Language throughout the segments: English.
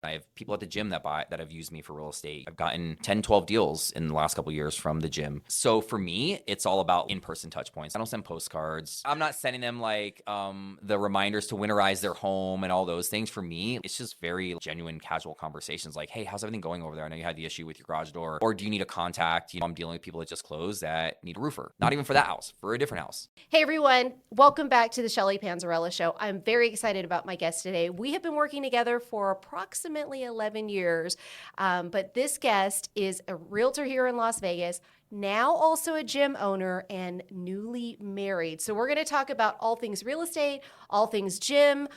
I have people at the gym that have used me for real estate. I've gotten 10, 12 deals in the last couple of years from the gym. So for me, it's all about in-person touch points. I don't send postcards. I'm not sending them like the reminders to winterize their home and all those things. For me, it's just very genuine, casual conversations like, hey, how's everything going over there? I know you had the issue with your garage door. Or do you need a contact? I'm dealing with people that just closed that need a roofer. Not even for that house, for a different house. Hey everyone, welcome back to the Shelly Panzarella Show. I'm very excited about my guest today. We have been working together for approximately 11 years, but this guest is a realtor here in Las Vegas, now also a gym owner and newly married. So we're going to talk about all things real estate, all things gym,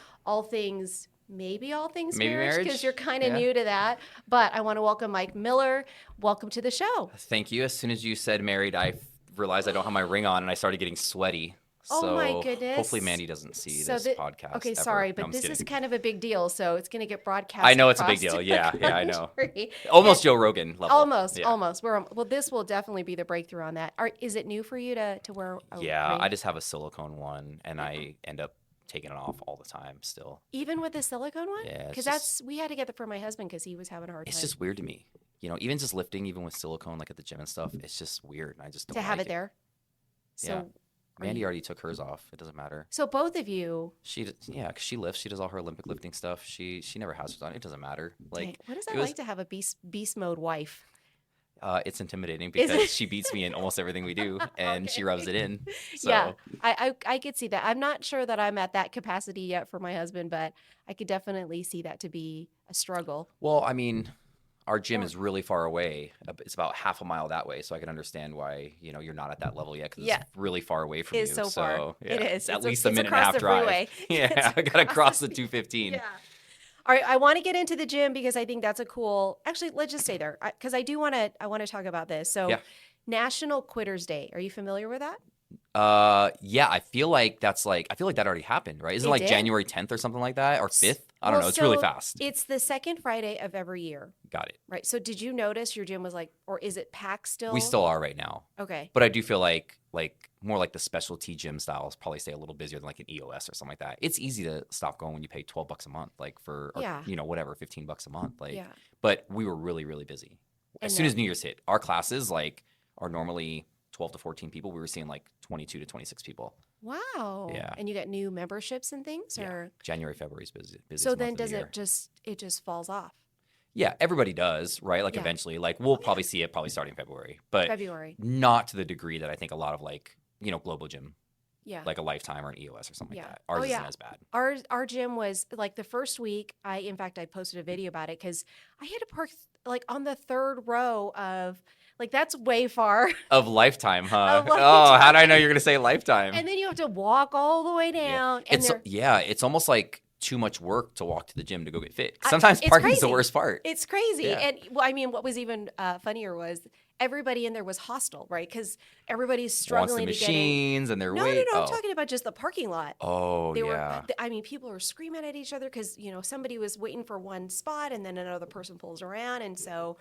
maybe all things marriage, because you're kind of new to that. But I want to welcome Mike Miller. Welcome to the show. Thank you. As soon as you said married, I realized I don't have my ring on and I started getting sweaty. Oh my goodness. Hopefully Mandy doesn't see this podcast. Okay, sorry, but this is kind of a big deal, so it's going to get broadcast. I know it's a big deal. Yeah, I know. Almost Joe Rogan level. Almost. Well, this will definitely be the breakthrough on that. Is it new for you to wear a ring? I just have a silicone one, and I end up taking it off all the time still. Even with the silicone one? Yeah. Because we had to get that for my husband because he was having a hard time. It's just weird to me. Even just lifting, even with silicone, like at the gym and stuff, it's just weird. I just don't have it there. So yeah. Mandy already took hers off. It doesn't matter. So both of you. Because she lifts. She does all her Olympic lifting stuff. She never has it on. It doesn't matter. Like, what is that like to have a beast mode wife? It's intimidating because she beats me in almost everything we do, and she rubs it in. So. Yeah, I could see that. I'm not sure that I'm at that capacity yet for my husband, but I could definitely see that to be a struggle. Well, I mean, our gym is really far away. It's about half a mile that way, so I can understand why you're not at that long yet because it's really far away from you. It's so far. Yeah, it is. It's at least a minute and a half drive. Yeah, I got to cross the 215. Yeah. All right, I want to get into the gym because I think that's a cool. Actually, let's just stay there because I want to talk about this. So, National Quitters Day. Are you familiar with that? Yeah, I feel like that already happened, right? Isn't it like January 10th or something like that, or 5th? I don't know. It's really fast. It's the second Friday of every year. Got it. Right. So did you notice your gym was or is it packed still? We still are right now. Okay. But I do feel like more like the specialty gym styles probably stay a little busier than like an EOS or something like that. It's easy to stop going when you pay $12 a month, whatever, $15 a month. But we were really, really busy. As soon as New Year's hit, our classes are normally 12 to 14 people. We were seeing 22 to 26 people. Wow. Yeah. And you got new memberships and things? Or January, February is busy. So then does it just falls off? Yeah, everybody does, right? Eventually, we'll probably see it starting February, but not to the degree that I think a lot of Global Gym, like a Lifetime or an EOS or something like that. Ours isn't as bad. Our gym was the first week. I posted a video about it because I had to park on the third row of. That's way far. Of Lifetime, huh? Oh, how did I know you're going to say Lifetime? And then you have to walk all the way down. Yeah. It's almost like too much work to walk to the gym to go get fit. Sometimes parking's the worst part. It's crazy. Yeah. And what was even funnier was everybody in there was hostile, right? Because everybody's struggling to get machines and they're No, I'm talking about just the parking lot. Oh, People were screaming at each other because, somebody was waiting for one spot and then another person pulls around. And so,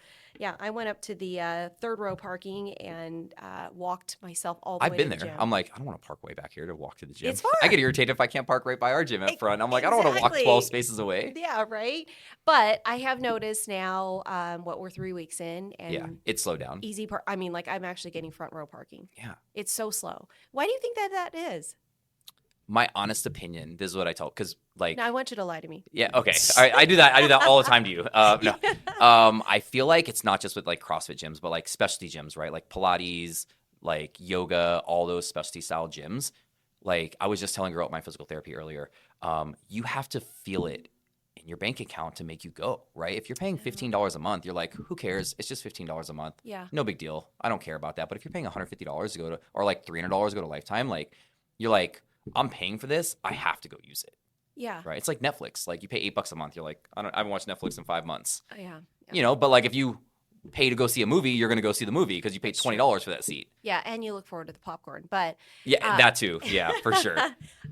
I went up to the third row parking and walked myself all the way to the gym. I've been there. I'm like, I don't want to park way back here to walk to the gym. It's far. I get irritated if I can't park right by our gym up front. I'm like, I don't want to walk 12 spaces away. Yeah, right. But I have noticed now, we're 3 weeks in. And it's slowed down. Easy park. I'm actually getting front row parking. Yeah. It's so slow. Why do you think that is? My honest opinion, this is what I told, because No, I want you to lie to me. Yeah, okay. All right, I do that all the time to you. No. I feel like it's not just with CrossFit gyms, but specialty gyms, right? Like Pilates, yoga, all those specialty style gyms. I was just telling a girl at my physical therapy earlier, you have to feel it in your bank account to make you go, right? If you're paying $15 a month, you're like, who cares? It's just $15 a month. Yeah. No big deal. I don't care about that. But if you're paying $150 to go to, or $300 to go to Lifetime, you're like, I'm paying for this. I have to go use it. Yeah. Right. It's like Netflix. You pay $8 a month. You're like, I haven't watched Netflix in 5 months. Yeah. But if you pay to go see a movie, you're going to go see the movie because you paid $20 for that seat. Yeah. And you look forward to the popcorn, but. Yeah, that too. Yeah, for sure.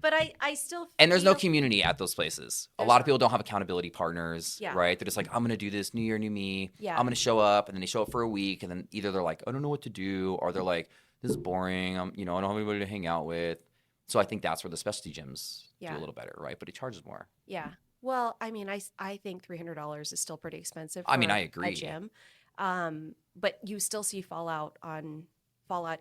But I still. And there's no community at those places. A lot of people don't have accountability partners, right? They're just like, I'm going to do this, new year, new me. Yeah. I'm going to show up. And then they show up for a week. And then either they're like, I don't know what to do. Or they're like, this is boring. I don't have anybody to hang out with. So I think that's where the specialty gyms do a little better, right? But it charges more. Yeah. Well, I mean, I think $300 is still pretty expensive for I mean, I a agree. gym. But you still see fallout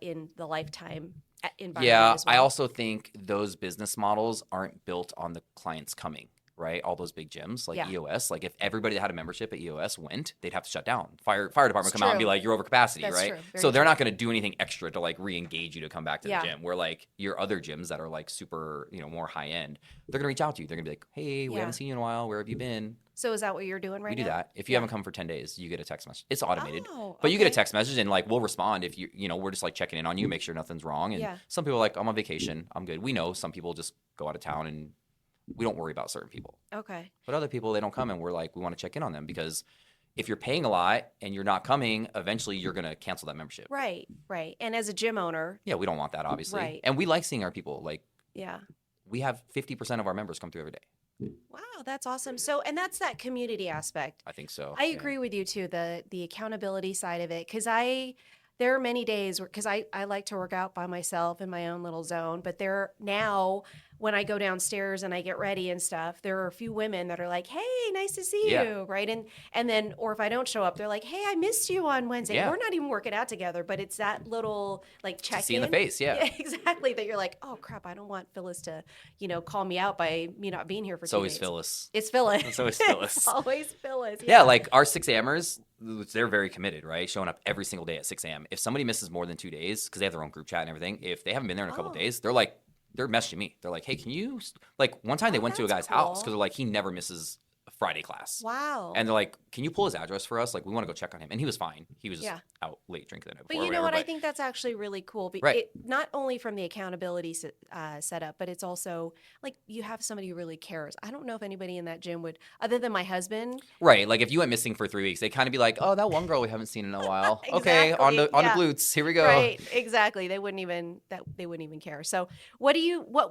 in the lifetime environment Yeah, as I well. also think those business models aren't built on the clients coming, right? All those big gyms like Yeah. EOS, like if everybody that had a membership at EOS went, they'd have to shut down. Fire department It's come out and be true. like, you're over capacity, That's right? true. Very So they're true. not going to do anything extra to like re-engage you to come back to the Yeah. gym. Where like your other gyms that are like super, more high end, they're going to reach out to you. They're going to be like, hey, we Yeah. haven't seen you in a while. Where have you been? So is that what you're doing right We do now? that. If you Yeah. haven't come for 10 days, you get a text message. It's automated. Oh, But you get a okay. text message and like we'll respond if we're just like checking in on you, make sure nothing's wrong. And Yeah. some people are like, I'm on vacation, I'm good. We know some people just go out of town and we don't worry about certain people. Okay. But other people, they don't come and we're like, we want to check in on them because if you're paying a lot and you're not coming, eventually you're going to cancel that membership. Right. Right. And as a gym owner, Yeah, we don't want that, obviously. Right. And we like seeing our people. Like, yeah. we have 50% of our members come through every day. Wow, that's awesome. So, and that's that community aspect. I think so. I agree with you too, the accountability side of it, because there are many days where, because I like to work out by myself in my own little zone, but there now when I go downstairs and I get ready and stuff, there are a few women that are like, hey, nice to see Yeah. you, right? And then, or if I don't show up, they're like, hey, I missed you on Wednesday. Yeah. We're not even working out together, but it's that little like check-in. To see in the face, yeah. Exactly, that you're like, oh crap, I don't want Phyllis to, call me out by me not being here for It's 2 always days. Phyllis. It's Phyllis. It's always Phyllis. It's always Phyllis. Yeah, like our 6 a.m.ers, they're very committed, right? Showing up every single day at 6 a.m. If somebody misses more than 2 days, because they have their own group chat and everything, if they haven't been there in a couple Oh. days, they're messaging me. They're like, hey, can you, like one time they Oh, went to a that's guy's house cool. because they're like, he never misses a Friday class. Wow. And they're like, can you pull his address for us? Like, we want to go check on him. And he was fine. He was just Yeah. out late drinking the night But before. you or know whatever, what? I think that's actually really cool. Right. Not only from the accountability setup, but it's also like you have somebody who really cares. I don't know if anybody in that gym would, other than my husband. Right. Like if you went missing for 3 weeks, they kind of be like, oh, that one girl we haven't seen in a while. Okay, on Exactly, the yeah. glutes. Here we go. Right. Exactly. They wouldn't even care. So what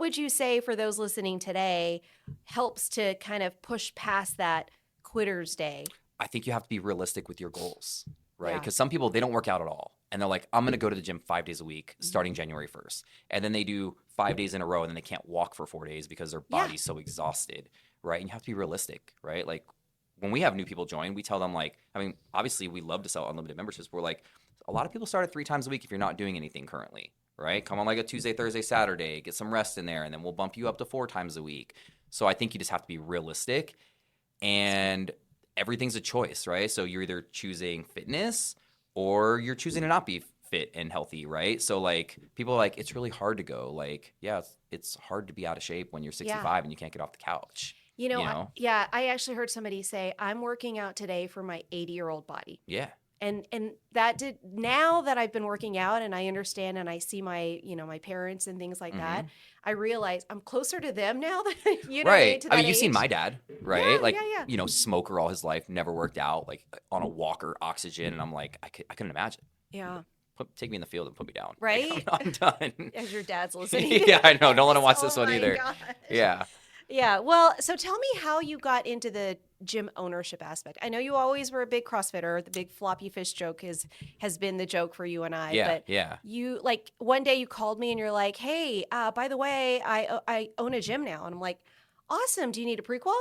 would you say for those listening today helps to kind of push past that quitter's day? I think you have to be realistic with your goals, right? Yeah. Because some people, they don't work out at all. And they're like, I'm going to go to the gym 5 days a week starting January 1st. And then they do 5 days in a row and then they can't walk for 4 days because their Yeah. body's so exhausted, right? And you have to be realistic, right? Like when we have new people join, we tell them like, I mean, obviously we love to sell unlimited memberships. But we're like, a lot of people start at 3 times a week if you're not doing anything currently, right? Come on like a Tuesday, Thursday, Saturday, get some rest in there, and then we'll bump you up to 4 times a week. So I think you just have to be realistic, and everything's a choice, right? So you're either choosing fitness or you're choosing to not be fit and healthy, right? So like people are like, it's really hard to go. Like, yeah, it's hard to be out of shape when you're 65 and you can't get off the couch. You know? I actually heard somebody say, I'm working out today for my 80-year-old body. Yeah. And now that I've been working out and I understand and I see my, my parents and things like that, I realize I'm closer to them now than, right. to that I mean, you've age. seen my dad, right? Yeah. Smoker all his life, never worked out, like on a walker, oxygen. And I'm like, I couldn't imagine. Yeah. Take me in the field and put me down. Right? Like, I'm done. As your dad's listening. Yeah, I know. Don't let him watch this Oh one my either. gosh. Yeah. Yeah. Well, so tell me how you got into the gym ownership aspect. I know you always were a big CrossFitter. The big floppy fish joke has been the joke for you and I. Yeah. But Yeah. you like one day you called me and you're like, hey, by the way, I own a gym now. And I'm like, awesome. Do you need a prequel?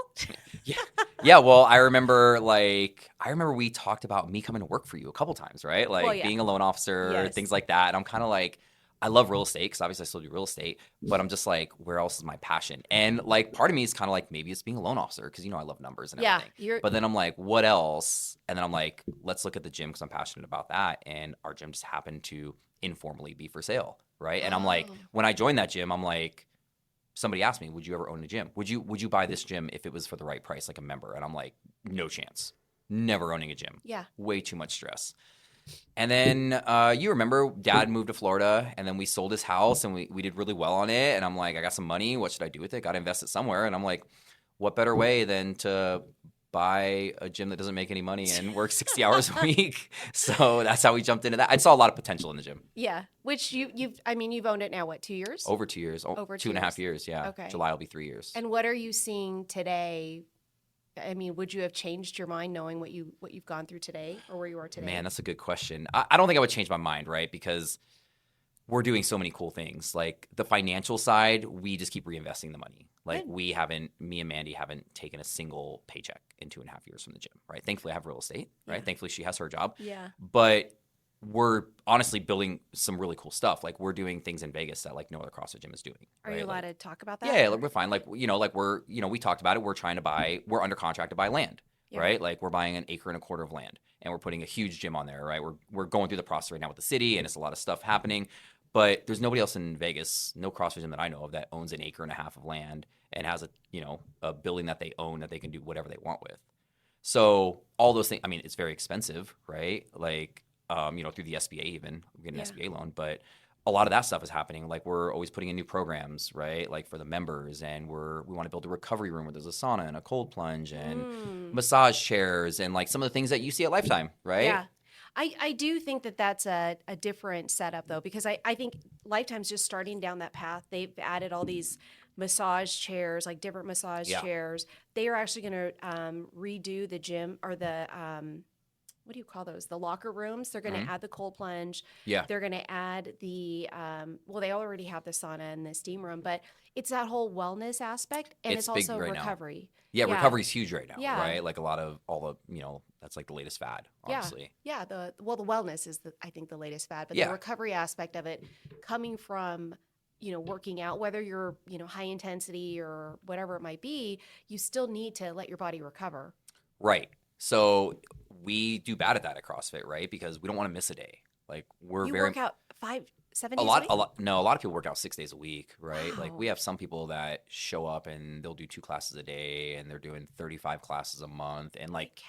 Yeah. Well, I remember we talked about me coming to work for you a couple times, right? Like Well, yeah. being a loan officer, Yes. things like that. And I'm kind of like, I love real estate because obviously I still do real estate, but I'm just like, where else is my passion? And like part of me is kind of like, maybe it's being a loan officer because, I love numbers and Yeah, everything. But then I'm like, what else? And then I'm like, let's look at the gym because I'm passionate about that. And our gym just happened to informally be for sale, right? And I'm like, when I joined that gym, I'm like, somebody asked me, would you ever own a gym? Would you buy this gym if it was for the right price, like a member? And I'm like, no chance. Never owning a gym. Yeah. Way too much stress. And then you remember Dad moved to Florida and then we sold his house and we did really well on it. And I'm like, I got some money. What should I do with it? Got to invest it somewhere. And I'm like, what better way than to buy a gym that doesn't make any money and work 60 hours a week? So that's how we jumped into that. I saw a lot of potential in the gym. Yeah. Which you've owned it now, what, 2 years? Over 2 years. Over 2 and a half years. Yeah. Okay. July will be 3 years. And what are you seeing today? I mean, would you have changed your mind knowing what you've gone through today or where you are today? Man, that's a good question. I don't think I would change my mind, right? Because we're doing so many cool things. Like the financial side, we just keep reinvesting the money. Like me and Mandy haven't taken a single paycheck in 2.5 years from the gym, right? Thankfully, I have real estate, right? Thankfully, she has her job. Yeah. But we're honestly building some really cool stuff. Like we're doing things in Vegas that like no other CrossFit gym is doing. Are right? you allowed to talk about that? Yeah, like we're fine. Like, we talked about it. We're under contract to buy land, right? Like we're buying 1.25 acres of land and we're putting a huge gym on there, right? We're going through the process right now with the city and it's a lot of stuff happening. But there's nobody else in Vegas, no CrossFit gym that I know of that owns 1.5 acres of land and has a building that they own that they can do whatever they want with. So all those things, I mean, it's very expensive, right? Like, through the SBA even, we get an SBA loan, but a lot of that stuff is happening. Like we're always putting in new programs, right? Like for the members, and we want to build a recovery room where there's a sauna and a cold plunge and massage chairs and like some of the things that you see at Lifetime, right? Yeah. I do think that that's a different setup though, because I think Lifetime's just starting down that path. They've added all these massage chairs, like different massage chairs. They are actually going to redo the gym or the what do you call those? The locker rooms. They're going to add the cold plunge. Yeah. They're going to add the, they already have the sauna and the steam room, but it's that whole wellness aspect. And it's also right recovery. Yeah, recovery's huge right now, Yeah. right? Like a lot of that's like the latest fad, honestly. Yeah. The wellness is I think the latest fad, but the recovery aspect of it coming from, working out, whether you're, high intensity or whatever it might be, you still need to let your body recover. Right. So we do bad at that at CrossFit, right? Because we don't want to miss a day. Like you work out 5-7 days a week? A lot of people work out 6 days a week, right? Wow. Like we have some people that show up and they'll do 2 classes a day and they're doing 35 classes a month. And like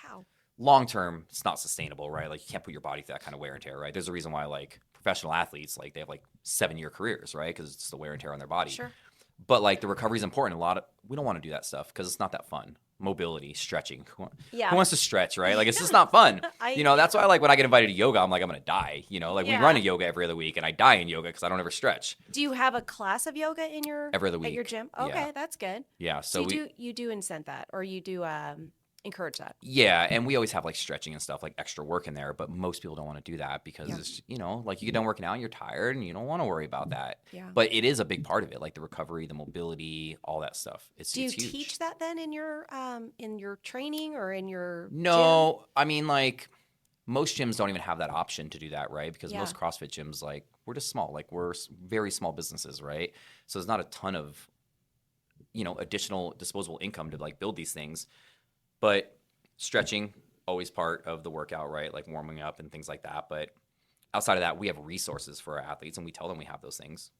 long term, it's not sustainable, right? Like you can't put your body through that kind of wear and tear, right? There's a reason why like professional athletes, like they have like 7-year careers, right? Because it's the wear and tear on their body. Sure. But like the recovery is important. We don't want to do that stuff because it's not that fun. Mobility, stretching. Who wants to stretch, right? Like it's just not fun. That's why like when I get invited to yoga, I'm like, I'm going to die. We run a yoga every other week and I die in yoga because I don't ever stretch. Do you have a class of yoga in every other week at your gym? Okay, that's good. Yeah. So you do incent that or you do encourage that. Yeah, and we always have like stretching and stuff, like extra work in there, but most people don't want to do that because it's, like you get done working out and you're tired and you don't want to worry about that. Yeah. But it is a big part of it, like the recovery, the mobility, all that stuff. Do you teach that then in your training or in your No, gym? I mean like most gyms don't even have that option to do that, right? Because most CrossFit gyms, like we're just small, like we're very small businesses, right? So there's not a ton of, additional disposable income to like build these things. But stretching, always part of the workout, right? Like warming up and things like that. But outside of that, we have resources for our athletes and we tell them we have those things.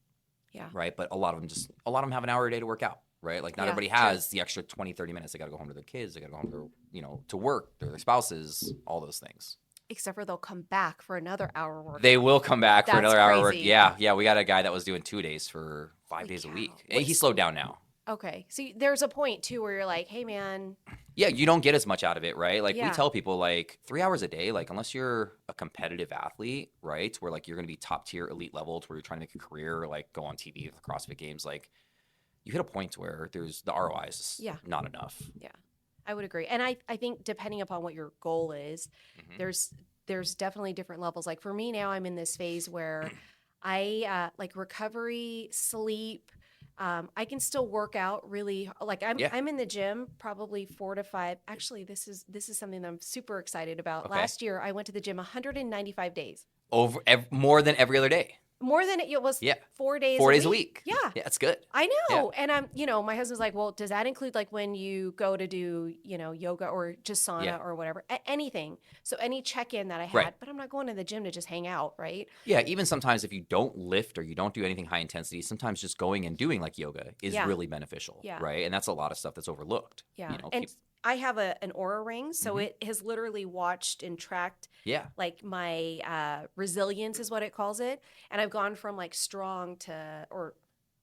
Yeah. Right. But a lot of them have an hour a day to work out, right? Like not everybody has the extra 20, 30 minutes. They got to go home to their kids. They got to go home to, to work, their spouses, all those things. Except for they'll come back for another hour work. They will come back for another hour work. Yeah. Yeah. We got a guy that was doing 2 days for 5 days a week. He slowed down now. Okay. So there's a point too where you're like, hey man. Yeah, you don't get as much out of it, right? Like we tell people like 3 hours a day, like unless you're a competitive athlete, right? Where like you're going to be top tier elite level to where you're trying to make a career, like go on TV with the CrossFit Games, like you hit a point where there's the ROI is not enough. Yeah, I would agree. And I think depending upon what your goal is, there's definitely different levels. Like for me now, I'm in this phase where I like recovery, sleep. I can still work out really like I'm in the gym probably 4 to 5. Actually, this is something that I'm super excited about. Okay. Last year, I went to the gym 195 days. More than every other day. More than it was 4 days. 4 days a week. Yeah. Yeah, that's good. I know. Yeah. And I'm, my husband's like, well, does that include like when you go to do, yoga or just sauna or whatever, anything. So any check-in that I had, but I'm not going to the gym to just hang out, right? Yeah. Even sometimes if you don't lift or you don't do anything high intensity, sometimes just going and doing like yoga is really beneficial. Yeah. Right. And that's a lot of stuff that's overlooked. Yeah. I have an Aura ring, so it has literally watched and tracked like my resilience is what it calls it. And I've gone from like strong to or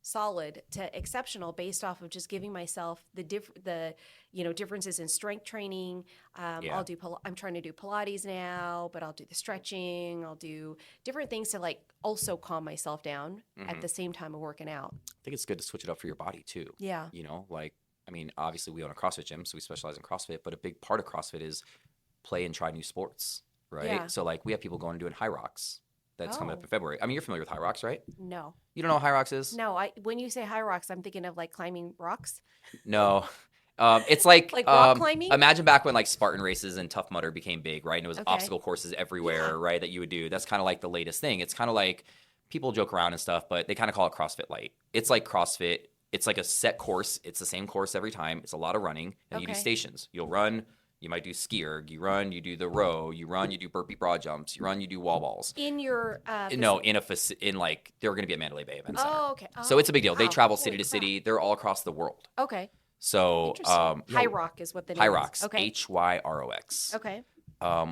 solid to exceptional based off of just giving myself the differences in strength training. I'm trying to do Pilates now, but I'll do the stretching. I'll do different things to like also calm myself down at the same time of working out. I think it's good to switch it up for your body too. Yeah. I mean, obviously we own a CrossFit gym, so we specialize in CrossFit, but a big part of CrossFit is play and try new sports, right? Yeah. So like we have people going and doing HYROX, that's coming up in February. I mean, you're familiar with HYROX, right? No. You don't know what HYROX is? No, when you say HYROX, I'm thinking of like climbing rocks. No. It's like rock climbing? imagine back when like Spartan races and Tough Mudder became big, right? And it was Okay. obstacle courses everywhere, right, that you would do. That's kind of like the latest thing. It's kind of like people joke around and stuff, but they kind of call it CrossFit Light. It's like CrossFit. It's like a set course. It's the same course every time. It's a lot of running, and you do Okay. stations. You'll run. You might do ski erg. You run. You do the row. You run. You do burpee broad jumps. You run. You do wall balls. In your No, in like they're going to be at Mandalay Bay Event Center. Oh, okay. So it's a big deal. They Wow. travel Holy city to crap. city. They're all across the world. Okay. So Interesting. HYROX is what the name HYROX. is. Okay. HYROX. Okay.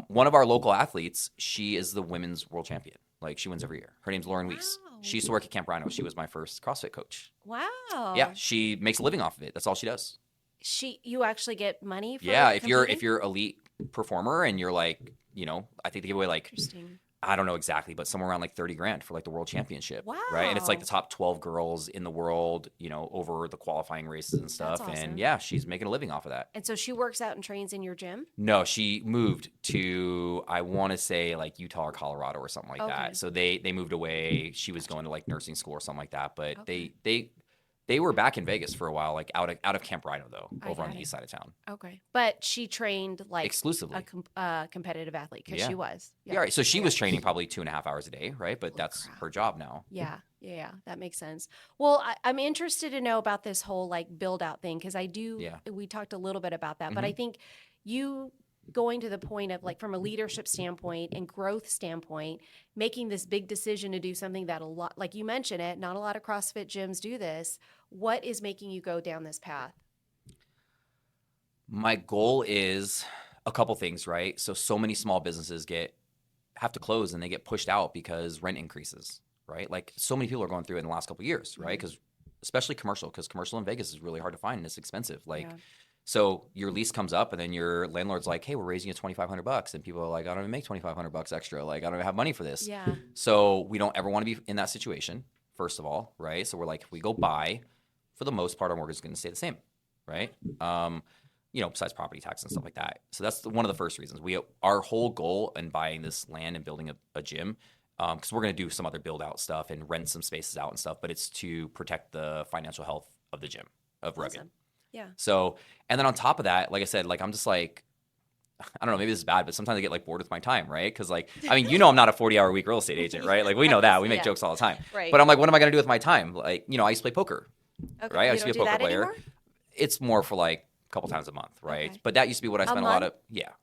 One of our local athletes, she is the women's world champion. Like she wins every year. Her name's Lauren Weiss. Wow. She used to work at Camp Rhino. She was my first CrossFit coach. Wow. Yeah, she makes a living off of it. That's all she does. You actually get money for Yeah, if competing? you're elite performer and you're like, I think they give away like Interesting. I don't know exactly, but somewhere around like 30 grand for like the world championship. Wow. Right. And it's like the top 12 girls in the world, over the qualifying races and stuff. That's awesome. And yeah, she's making a living off of that. And so she works out and trains in your gym? No, she moved to, I want to say like Utah or Colorado or something like Okay. that. So they moved away. She was going to like nursing school or something like that. But Okay. they were back in Vegas for a while, like out of Camp Rhino though, I over on got the it. east side of town. Okay. But she trained like Exclusively. a competitive athlete because Yeah. she was. Yeah. Right. So she Okay. was training probably 2.5 hours a day, right? But Holy that's crap. her job now. Yeah, that makes sense. Well, I'm interested to know about this whole like build out thing because we talked a little bit about that, but I think you going to the point of like from a leadership standpoint and growth standpoint, making this big decision to do something that a lot, like you mentioned it, not a lot of CrossFit gyms do this. What is making you go down this path? My goal is a couple things, right? So many small businesses have to close and they get pushed out because rent increases, right? Like so many people are going through it in the last couple of years, right? Because especially commercial in Vegas is really hard to find and it's expensive. Like, so your lease comes up and then your landlord's like, hey, we're raising you $2,500. And people are like, I don't even make $2,500 extra. Like, I don't even have money for this. Yeah. So we don't ever want to be in that situation, first of all, right? So we're like, if we go buy, for the most part, our mortgage is going to stay the same, right? Besides property tax and stuff like that. So that's one of the first reasons. Our whole goal in buying this land and building a gym, because we're going to do some other build out stuff and rent some spaces out and stuff, but it's to protect the financial health of the gym, of Rugged. Awesome. Yeah. So, and then on top of that, like I said, like I'm just like, I don't know, maybe this is bad, but sometimes I get like bored with my time, right? Because like, I mean, I'm not a 40-hour week real estate agent, right? Like we know that. We make jokes all the time. Right. But I'm like, what am I going to do with my time? Like, I used to play poker, Okay. right? I You used to don't be do a poker that player. anymore? It's more for like a couple times a month, right? Okay. But that used to be what I spent a lot of,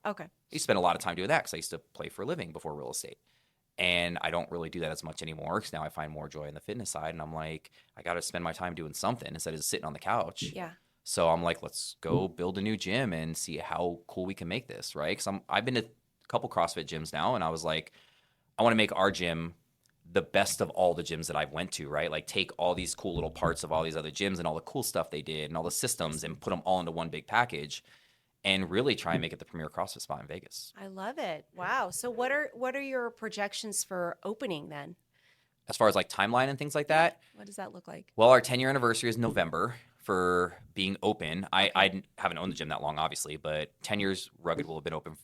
Okay. I used to spend a lot of time doing that because I used to play for a living before real estate. And I don't really do that as much anymore because now I find more joy in the fitness side. And I'm like, I got to spend my time doing something instead of sitting on the couch. Yeah. So I'm like, let's go build a new gym and see how cool we can make this, right? Because I've been to a couple CrossFit gyms now, and I was like, I want to make our gym the best of all the gyms that I've went to, right? Like take all these cool little parts of all these other gyms and all the cool stuff they did and all the systems and put them all into one big package and really try and make it the premier CrossFit spot in Vegas. I love it. Wow. So what are your projections for opening then? As far as like timeline and things like that, What does that look like? well, our 10-year anniversary is November for being open. I haven't owned the gym that long, obviously, but 10 years Rugged will have been open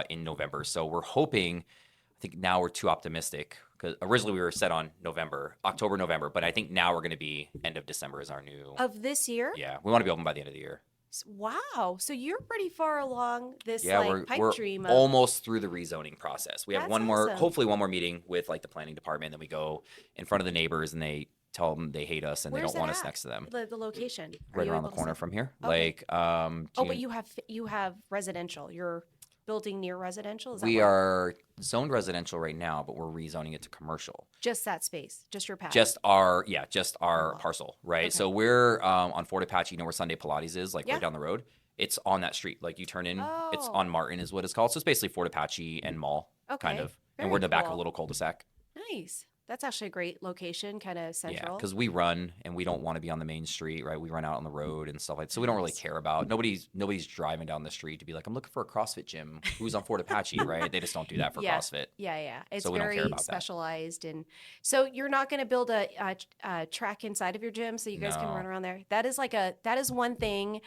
in November. So we're hoping, I think now we're too optimistic because originally we were set on October, November, but I think now we're going to be end of December is our new. Of this year? Yeah, we want to be open by the end of the year. Wow. So you're pretty far along this Yeah, pipe we're dream of almost through the rezoning process. We have That's one more, awesome. hopefully one more meeting with like the planning department. Then we go in front of the neighbors and they tell them they hate us and Where's they don't want it us at? next to them. the location. Are Right you around the able to corner say? from here. Okay. Like, Oh, but you have residential. You're building near residential? Is that we what- are zoned residential right now, but we're rezoning it to commercial. just that space, just your pad. Just our wow. parcel, right? Okay. So we're on Fort Apache, where Sunday Pilates is, like Yeah. right down the road. It's on that street. Like you turn in, it's Oh. on Martin is what it's called. So it's basically Fort Apache and Mall, kind Okay. of. Very And we're in the back of cool. a little cul-de-sac. Nice. That's actually a great location, kind of Yeah, central. because we run and we don't want to be on the main street, right? We run out on the road and stuff like that. So we don't really care about nobody's driving down the street to be like, I'm looking for a CrossFit gym. Who's on Fort Apache, right? They just don't do that for Yeah. CrossFit. Yeah. It's So we don't care very about that. specialized, and so you're not going to build a track inside of your gym so you guys can No. run around there. That is one thing.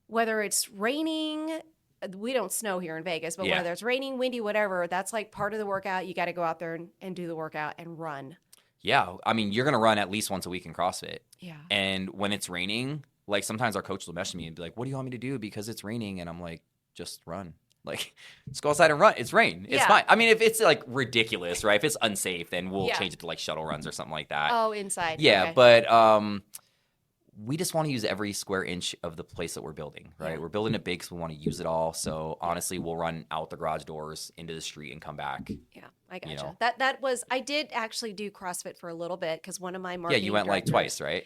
Whether it's raining, we don't snow here in Vegas, but Yeah. whether it's raining, windy, whatever, that's like part of the workout. You got to go out there and do the workout and run. Yeah. I mean, you're going to run at least once a week in CrossFit. Yeah. And when it's raining, like sometimes our coach will message me and be like, what do you want me to do? Because it's raining. And I'm like, just run. Like, just go outside and run. It's rain. It's Yeah. fine. I mean, if it's like ridiculous, right? If it's unsafe, then we'll Yeah. change it to like shuttle runs or something like that. Oh, inside. Yeah. Okay. But we just want to use every square inch of the place that we're building, right? Yeah. We're building it big, so we want to use it all. So honestly, we'll run out the garage doors into the street and come back. Yeah, I gotcha. You know? That was, I did actually do CrossFit for a little bit because one of my marketing Yeah, you went like directors- twice, right?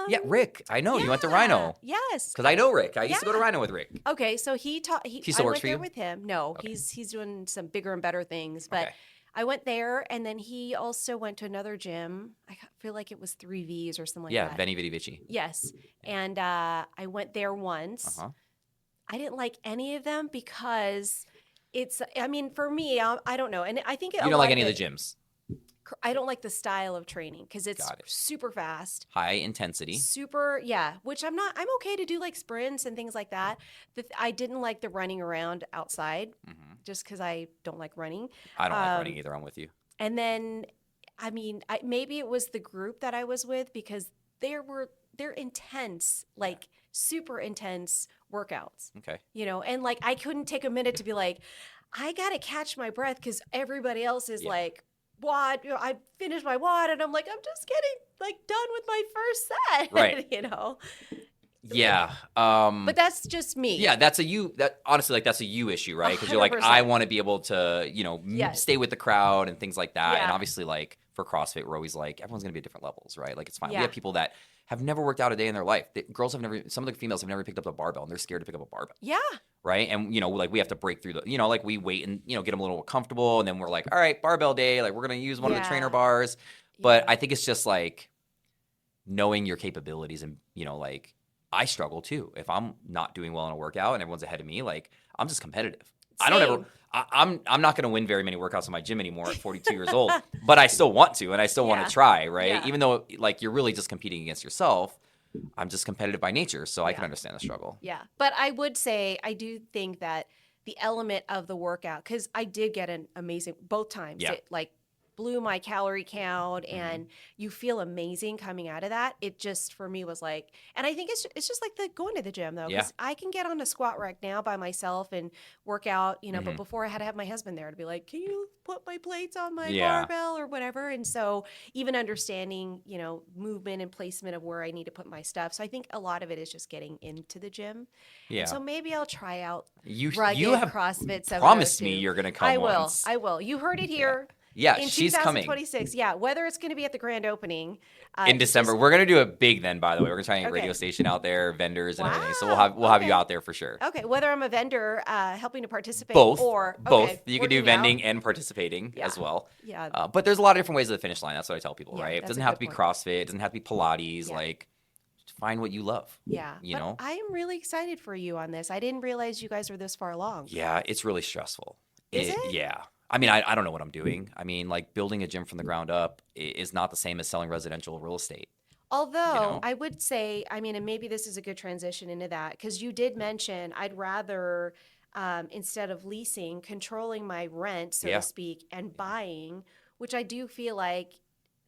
Yeah, Rick. I know. You went to yeah, Rhino. Yes. Because I know Rick. I used to go to Yeah. Rhino with Rick. Okay, so he taught. He I still works went for there you? with him. No, Okay. he's doing some bigger and better things. But Okay. I went there, and then he also went to another gym. I feel like it was 3Vs or something like Yeah, that. Veni Vidi Vici. Yes, and I went there once. Uh-huh. I didn't like any of them because it's. I mean, for me, I don't know, and I think You don't like any of the gyms. I don't like the style of training because it's Got it. super fast. High intensity. Super, yeah, which I'm okay to do like sprints and things like that. I didn't like the running around outside Mhm. just because I don't like running. I don't like running either. I'm with you. And then, I mean, maybe it was the group that I was with because they're intense, like super intense workouts, Okay. you know, and like I couldn't take a minute to be like, I got to catch my breath because everybody else is Yeah. like, WOD, you know, I finished my WOD and I'm like, I'm just getting like done with my first set, Right. you know. Yeah. But that's just me. Yeah, that's a you. That honestly, like that's a you issue, right? Because you're like, 100%. I want to be able to, Yes. stay with the crowd and things like that. And Yeah. obviously, like for CrossFit, we're always like, everyone's gonna be at different levels, right? Like it's fine. Yeah. We have people that have never worked out a day in their life. Some of the females have never picked up a barbell, and they're scared to pick up a barbell, Yeah. right? And like we have to break through like we wait and get them a little comfortable, and then we're like, all right, barbell day, like we're gonna use one of the Yeah. trainer bars. But Yeah. I think it's just like knowing your capabilities and like. I struggle too. If I'm not doing well in a workout and everyone's ahead of me, like I'm just competitive. I don't ever. Same. I'm not going to win very many workouts in my gym anymore at 42 years old. But I still want to, and I still want Yeah. to try, right? Yeah. Even though like you're really just competing against yourself. I'm just competitive by nature, so I can Yeah. understand the struggle. Yeah. But I would say I do think that the element of the workout, because I did get an amazing both times. Yeah. It like blew my calorie count Mm-hmm. and you feel amazing coming out of that. It just for me was like, and I think it's just like the going to the gym though, because I can get on a squat rack now by myself and work out, but Mm-hmm. before I had to have my husband there to be like, can you put my plates on my Yeah. barbell or whatever? And so even understanding, movement and placement of where I need to put my stuff. So I think a lot of it is just getting into the gym. Yeah. So maybe I'll try out You Rugged have CrossFit 702. promised me you're going to come I will. once. I will. You heard it here. Yeah, In she's coming 2026, yeah. Whether it's going to be at the grand opening in December. We're going to do it big then. By the way, we're going to try and get a Okay. radio station out there, vendors and everything. So Wow, we'll have you okay. out there for sure. Okay, whether I'm a vendor helping to participate Both. or Both. okay, You can do working out. vending and participating Yeah. as well. Yeah. But there's a lot of different ways to the finish line. That's what I tell people, Yeah, right? It that's doesn't a have to good be point. CrossFit. It doesn't have to be Pilates. Yeah. Like, find what you love. Yeah. You But know? I am really excited for you on this. I didn't realize you guys were this far along. Yeah, it's really stressful. Is it? Yeah. I mean, I don't know what I'm doing. I mean, like building a gym from the ground up is not the same as selling residential real estate. Although I would say, and maybe this is a good transition into that, because you did mention I'd rather, instead of leasing, controlling my rent, so Yeah. to speak, and buying, which I do feel like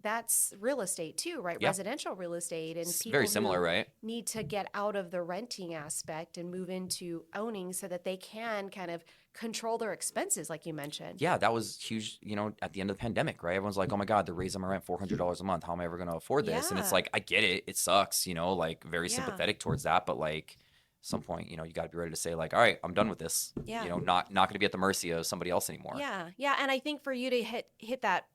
that's real estate too, right? Yeah. Residential real estate. And It's people very similar, who right? need to get out of the renting aspect and move into owning so that they can kind of control their expenses, like you mentioned. Yeah, that was huge, at the end of the pandemic, right? Everyone's like, oh my God, they're raising my rent $400 a month. How am I ever going to afford this? And it's Yeah. like, I get it. It sucks, like very Yeah. sympathetic towards that. But like at some point, you got to be ready to say like, all right, I'm done with this. Yeah. Not going to be at the mercy of somebody else anymore. Yeah. Yeah. And I think for you to hit that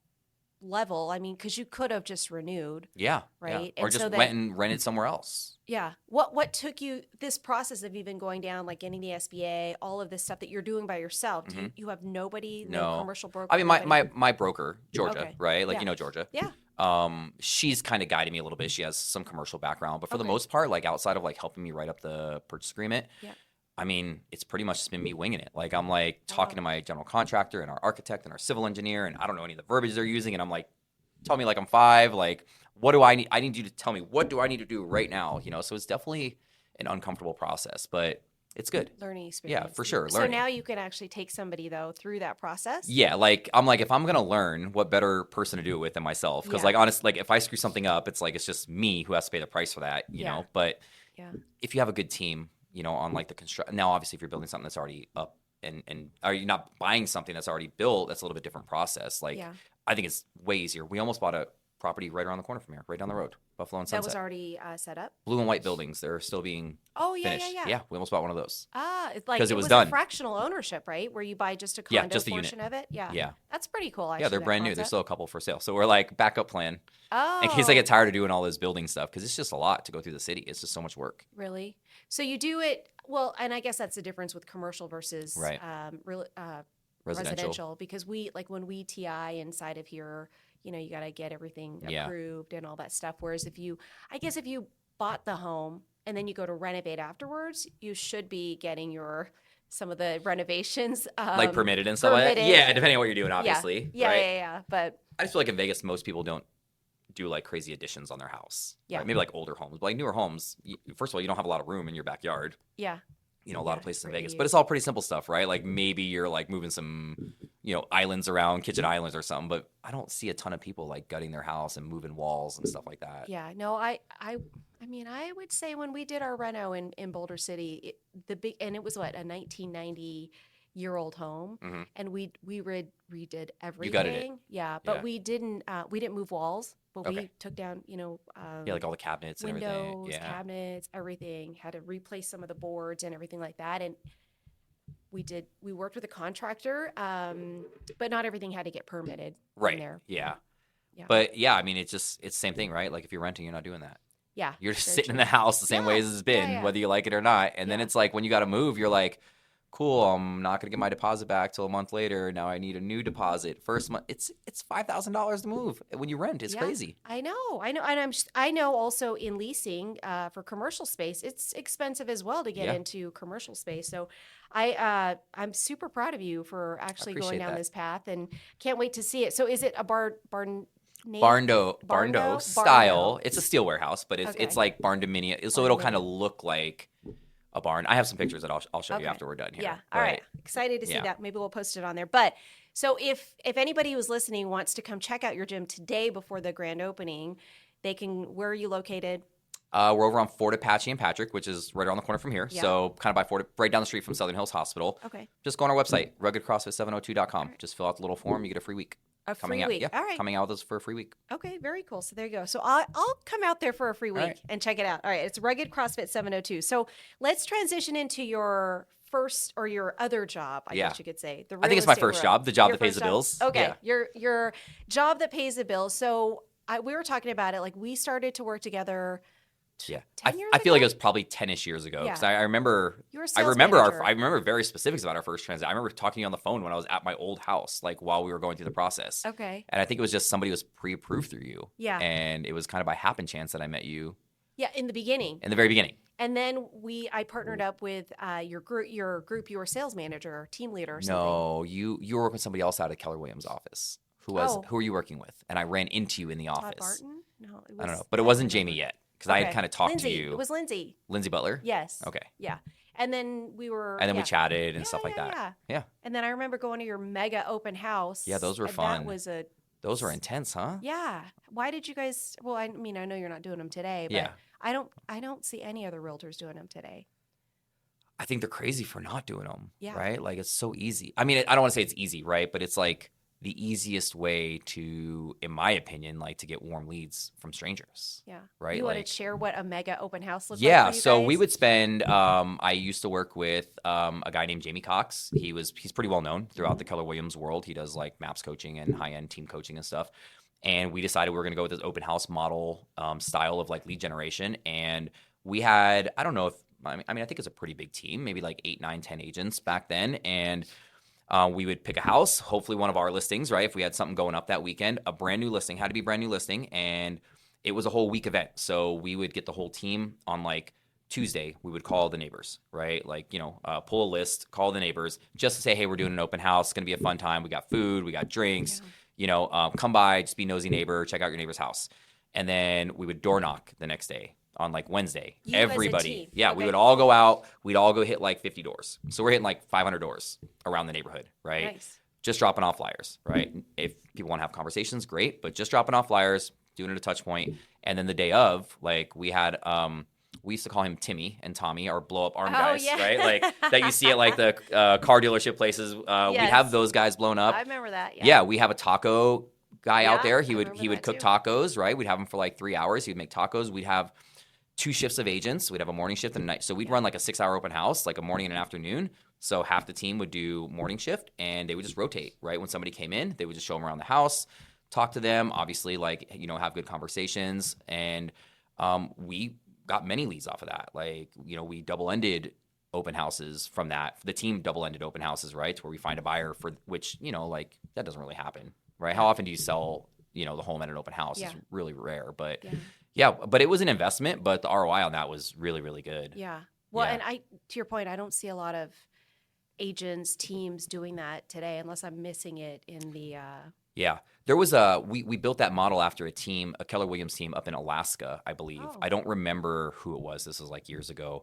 level, because you could have just renewed. Yeah. Right. Yeah. Or And just so went and rented somewhere else. Yeah. What took you this process of even going down, like getting the SBA, all of this stuff that you're doing by yourself? Do you have nobody, no No. commercial broker? I mean, nobody? my broker, Georgia, Okay. right? Like, Yeah. Georgia. Yeah. She's kind of guiding me a little bit. She has some commercial background, but for the Okay. most part, like outside of like helping me write up the purchase agreement, Yeah. I mean, it's pretty much just been me winging it. Like I'm like talking to my general contractor and our architect and our civil engineer, and I don't know any of the verbiage they're using, and I'm like, tell me like I'm 5, like what do I need? I need you to tell me what do I need to do right now, So it's definitely an uncomfortable process, but It's good. Learning experience. Yeah, for sure. So Learning. now you can actually take somebody though through that process. Yeah, like I'm like, if I'm gonna learn, what better person to do it with than myself? Because like honestly, like if I screw something up, it's like it's just me who has to pay the price for that, you know. But if you have a good team, you know, on like the construct. Now, obviously, if you're building something that's already up and are you not buying something that's already built? That's a little bit different process. Like I think it's way easier. We almost bought a property right around the corner from here, right down the road, Buffalo and Sunset. That was already set up. Blue and white buildings. They're still being finished. Yeah, we almost bought one of those. It's like it was done. A fractional ownership, right? Where you buy just a condo just portion of it. Yeah. That's pretty cool. Actually, they're brand new. There's still a couple for sale. So we're like backup plan in case I get tired of doing all this building stuff because it's just a lot to go through the city. It's just so much work. Really? So you do it well, and I guess that's the difference with commercial versus residential because when we TI inside of here. You know, you got to get everything approved and all that stuff. Whereas if you bought the home and then you go to renovate afterwards, you should be getting some of the renovations like permitted and stuff like that. Yeah, depending on what you're doing, obviously. Yeah. But I just feel like in Vegas, most people don't do like crazy additions on their house. Yeah, right? Maybe like older homes, but like newer homes. First of all, you don't have a lot of room in your backyard. Yeah. You know, a lot of places in Vegas, but it's all pretty simple stuff, right? Like maybe you're like moving some, you know, islands around, kitchen islands or something, but I don't see a ton of people like gutting their house and moving walls and stuff like that. Yeah, no, I mean, I would say when we did our reno in Boulder City, it was what, a 1990-year-old home, and we redid everything. You gutted it. Yeah, but we didn't move walls. But we took down, you know, like all the cabinets and everything. Windows, cabinets, everything. Had to replace some of the boards and everything like that. And we worked with a contractor, but not everything had to get permitted. Right. In there. Yeah. But yeah, I mean, it's the same thing, right? Like if you're renting, you're not doing that. Yeah. You're just sitting in the house the same way as it's been, whether you like it or not. And then it's like when you got to move, you're like, cool, I'm not going to get my deposit back till a month later. Now I need a new deposit. First month, it's $5,000 to move when you rent. It's crazy. I know. And I know also in leasing for commercial space, it's expensive as well to get into commercial space. So I'm super proud of you for actually going down this path and can't wait to see it. So is it a barn style? It's a steel warehouse, but it's like barn dominion. So it'll kind of look like a barn. I have some pictures that I'll show you after we're done here. Yeah. All right. Excited to see that. Maybe we'll post it on there. But so if anybody who's listening wants to come check out your gym today before the grand opening, they can. Where are you located? We're over on Fort Apache and Patrick, which is right around the corner from here. Yeah. So kind of by Fort, right down the street from Southern Hills Hospital. Okay. Just go on our website, ruggedcrossfit702.com. Right. Just fill out the little form. You get a free week. Free week. Yeah, all right. Coming out with us for a free week. Okay, very cool. So there you go. So I'll come out there for a free week and check it out. All right, it's Rugged CrossFit 702. So let's transition into your first or your other job, I guess you could say. I think it's my first job, the job that pays the bills. Okay, your job that pays the bills. So we were talking about it. Like we started to work together. 10 years I feel like it was probably 10-ish years ago because I remember I remember very specifics about our first transaction. I remember talking to you on the phone when I was at my old house, like while we were going through the process. Okay. And I think it was just somebody was pre-approved through you. Yeah. And it was kind of by happen chance that I met you. Yeah, in the beginning. In the very beginning. And then I partnered up with your group, you were sales manager or team leader or something. No, you were working with somebody else out of Keller Williams' office. Who were you working with? And I ran into you in the office. Todd Barton? No, I don't know, but it wasn't Jamie yet. Because I had kind of talked to you. It was Lindsay. Lindsay Butler? Yes. Okay. Yeah. And then we chatted and stuff like that. Yeah. And then I remember going to your mega open house. Yeah, those were fun. Those were intense, huh? Yeah. Why did you guys? Well, I mean, I know you're not doing them today, but I don't see any other realtors doing them today. I think they're crazy for not doing them. Yeah. Right? Like it's so easy. I mean, I don't want to say it's easy, right? But it's like the easiest way to, in my opinion, like to get warm leads from strangers. Yeah. Right. You want to share what a mega open house looks like? Yeah. So we would spend. I used to work with a guy named Jamie Cox. He's pretty well known throughout the Keller Williams world. He does like MAPS coaching and high end team coaching and stuff. And we decided we were going to go with this open house model style of like lead generation. And we had, I don't know if I think it's a pretty big team, maybe like 8, 9, 10 agents back then, and. We would pick a house, hopefully one of our listings, right? If we had something going up that weekend, a brand new listing, had to be a brand new listing. And it was a whole week event. So we would get the whole team on like Tuesday. We would call the neighbors, right? Like, pull a list, call the neighbors just to say, hey, we're doing an open house. It's going to be a fun time. We got food, we got drinks, come by, just be nosy neighbor, check out your neighbor's house. And then we would door knock the next day. on like Wednesday. You as a Everybody. team. Yeah, Okay. we would all go out. We'd all go hit like 50 doors. So we're hitting like 500 doors around the neighborhood, right? Nice. Just dropping off flyers, right? If people want to have conversations, great. But just dropping off flyers, doing it a touch point. And then the day of, like we had, we used to call him Timmy and Tommy, our blow up arm guys, yeah. right? Like that you see at like the car dealership places. We'd have those guys blown up. I remember that. Yeah, we have a taco guy out there. He I would remember cook that tacos, right? We'd have him for like 3 hours. He would make tacos. We'd have 2 shifts of agents. We'd have a morning shift and a night. So we'd run like a 6-hour open house, like a morning and an afternoon. So half the team would do morning shift and they would just rotate, right? When somebody came in, they would just show them around the house, talk to them, obviously like, have good conversations. And we got many leads off of that. Like, we double-ended open houses from that. The team double-ended open houses, right? To where we find a buyer for which, like that doesn't really happen, right? How often do you sell, the home at an open house? It's really rare, but but it was an investment, but the ROI on that was really, really good. Yeah. Well, and to your point, I don't see a lot of agents, teams doing that today, unless I'm missing it in the. Yeah, there was we built that model after a Keller Williams team up in Alaska, I believe. Oh. I don't remember who it was. This was like years ago.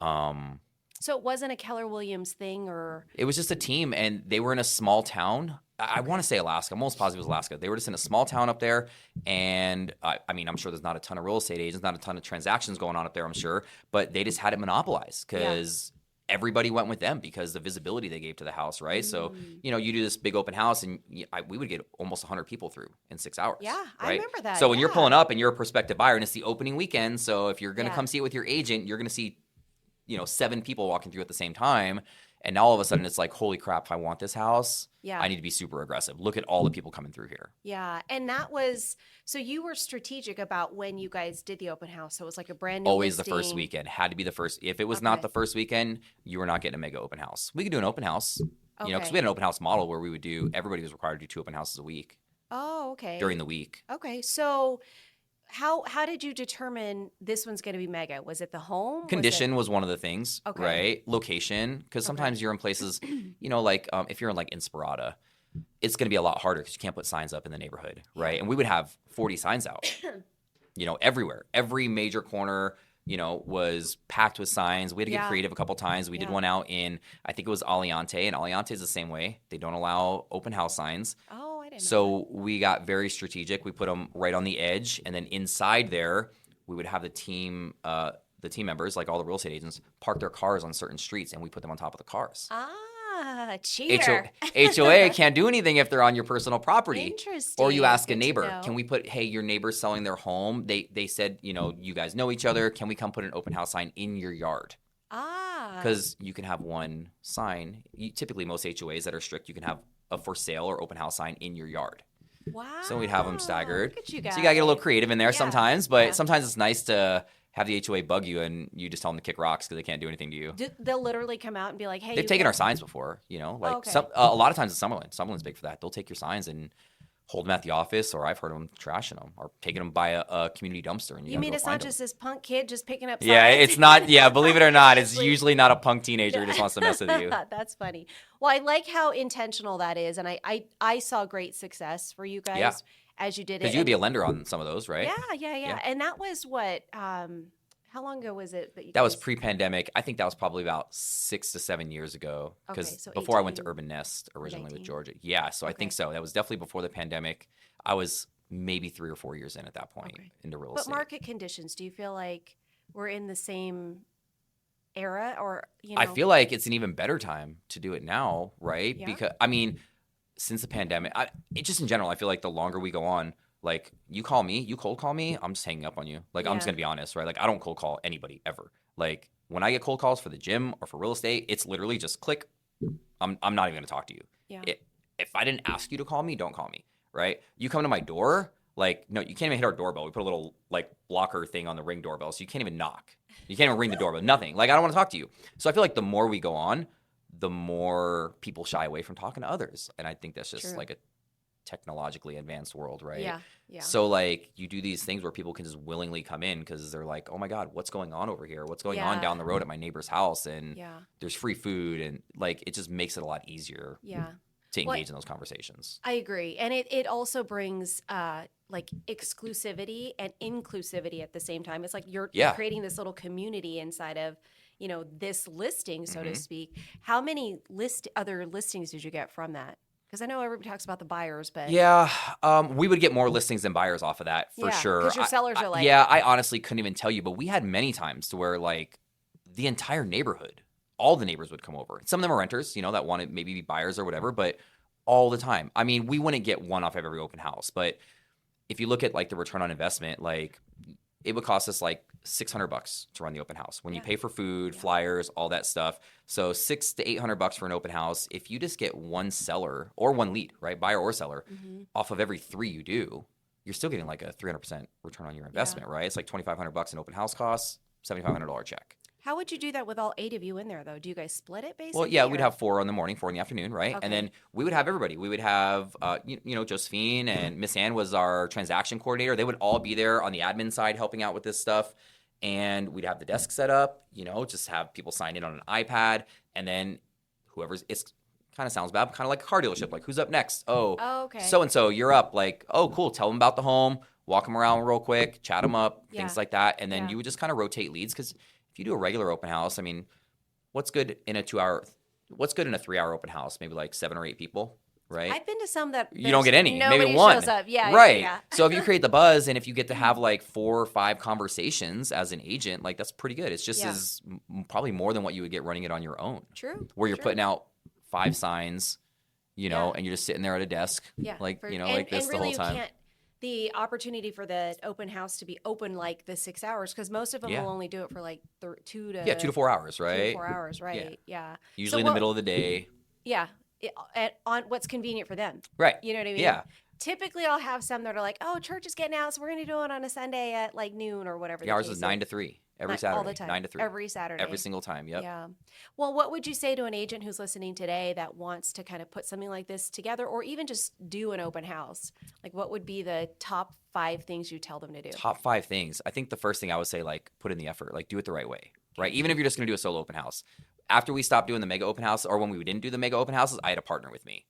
So it wasn't a Keller Williams thing, or it was just a team, and they were in a small town. I want to say Alaska. I'm almost positive it was Alaska. They were just in a small town up there, and I'm sure there's not a ton of real estate agents, not a ton of transactions going on up there, I'm sure, but they just had it monopolized because everybody went with them because the visibility they gave to the house, right? So, you do this big open house, and we would get almost 100 people through in 6 hours. Yeah, right? I remember that. So when you're pulling up and you're a prospective buyer, and it's the opening weekend, so if you're going to come see it with your agent, you're going to see 7 people walking through at the same time. And now all of a sudden it's like, holy crap, if I want this house, I need to be super aggressive. Look at all the people coming through here. Yeah. And that was, so you were strategic about when you guys did the open house. So it was like a brand new Always listing. The first weekend. Had to be the first. If it was not the first weekend, you were not getting a mega open house. We could do an open house, because we had an open house model where we would everybody was required to do 2 open houses a week. Oh, okay. During the week. Okay. So how did you determine this one's going to be mega? Was it the home? Condition was one of the things, right? Location, because sometimes you're in places, like if you're in like Inspirata, it's going to be a lot harder because you can't put signs up in the neighborhood, right? And we would have 40 signs out, everywhere. Every major corner, was packed with signs. We had to get creative a couple times. We did one out in, I think it was Aliante, and Aliante is the same way. They don't allow open house signs. Oh, I didn't know So we got very strategic. We put them right on the edge, and then inside there, we would have the team members, like all the real estate agents, park their cars on certain streets, and we put them on top of the cars. Cheater. HOA can't do anything if they're on your personal property. Interesting. Or you ask a Good neighbor, can we put, hey, your neighbor's selling their home. They said, you guys know each other. Can we come put an open house sign in your yard? Because you can have one sign. Typically, most HOAs that are strict, you can have a for sale or open house sign in your yard. Wow. So we'd have them staggered. Look at you guys. So you got to get a little creative in there sometimes, but sometimes it's nice to have the HOA bug you and you just tell them to kick rocks because they can't do anything to you. They'll literally come out and be like, hey. They've taken our signs before, a lot of times it's Summerlin. Summerlin's big for that. They'll take your signs and hold them at the office, or I've heard them trashing them or taking them by a community dumpster. And you mean it's not just this punk kid just picking up signs? Yeah, it's not. Yeah, believe it or not, it's usually not a punk teenager who just wants to mess with you. That's funny. Well, I like how intentional that is. And I saw great success for you guys as you did it. Because you'd be a lender on some of those, right? Yeah. And that was what, how long ago was it that was pre-pandemic? I think that was probably about 6 to 7 years ago. Because so before I went to Urban Nest originally with Georgia. Yeah, so I think so. That was definitely before the pandemic. I was maybe 3 or 4 years in at that point into real estate. But market conditions, do you feel like we're in the same era, or I feel like it's an even better time to do it now, right? Yeah. Because since the pandemic, just in general, I feel like the longer we go on, like you cold call me, I'm just hanging up on you. Like I'm just gonna be honest, right? Like I don't cold call anybody ever. Like when I get cold calls for the gym or for real estate, it's literally just click. I'm not even gonna talk to you. Yeah. If I didn't ask you to call me, don't call me, right? You come to my door, like no, you can't even hit our doorbell. We put a little like blocker thing on the Ring doorbell, so you can't even knock. You can't even ring the doorbell. Nothing. Like I don't want to talk to you. So I feel like the more we go on, the more people shy away from talking to others, and I think that's just like a technologically advanced world, right? Yeah. So like you do these things where people can just willingly come in because they're like, oh my God, what's going on over here? What's going on down the road at my neighbor's house? And there's free food, and like it just makes it a lot easier to engage in those conversations. I agree. And it also brings like exclusivity and inclusivity at the same time. It's like you're creating this little community inside of, this listing, so to speak. How many other listings did you get from that? Because I know everybody talks about the buyers, but we would get more listings than buyers off of that for sure. Because your sellers are like, I honestly couldn't even tell you, but we had many times to where like the entire neighborhood, all the neighbors would come over. Some of them are renters, that want to maybe be buyers or whatever, but all the time. I mean, we wouldn't get one off of every open house, but if you look at like the return on investment, like it would cost us like $600 to run the open house when you pay for food, flyers, all that stuff. So $600 to $800 for an open house. If you just get one seller or one lead, right, buyer or seller, off of every 3 you do, you're still getting like a 300% return on your investment, right? It's like $2,500 in open house costs, $7,500 check. How would you do that with all 8 of you in there, though? Do you guys split it, basically? Well, yeah, we'd have 4 in the morning, 4 in the afternoon, right? Okay. And then we would have everybody. We would have, Josephine and Miss Ann was our transaction coordinator. They would all be there on the admin side helping out with this stuff. And we'd have the desk set up, just have people sign in on an iPad. And then it kind of sounds bad, but kind of like a car dealership. Like, who's up next? Oh, okay. So-and-so, you're up. Like, oh, cool. Tell them about the home. Walk them around real quick. Chat them up. Things like that. And then you would just kind of rotate leads because if you do a regular open house, I mean, what's good in a 3-hour open house? Maybe like 7 or 8 people, right? I've been to some that you don't get any. Nobody maybe one shows up. Yeah, right. Yeah. So if you create the buzz and if you get to have like 4 or 5 conversations as an agent, like that's pretty good. It's just as probably more than what you would get running it on your own. True. Where you're putting out 5 signs, and you're just sitting there at a desk, like this the whole time. The opportunity for the open house to be open like the 6 hours, because most of them will only do it for like 2 to 4 hours, right? 2 to 4 hours, right? Yeah. Usually in the middle of the day. Yeah. On what's convenient for them. Right. You know what I mean? Yeah. Typically, I'll have some that are like, oh, church is getting out, so we're going to do it on a Sunday at like noon or whatever. Ours is 9 to 3 every Saturday. All the time. 9 to 3. Every Saturday. Every single time, yep. Yeah. Well, what would you say to an agent who's listening today that wants to kind of put something like this together or even just do an open house? Like, what would be the top 5 things you tell them to do? Top 5 things. I think the first thing I would say, like, put in the effort. Like, do it the right way, right? Even if you're just going to do a solo open house. After we stopped doing the mega open house, or when we didn't do the mega open houses, I had a partner with me.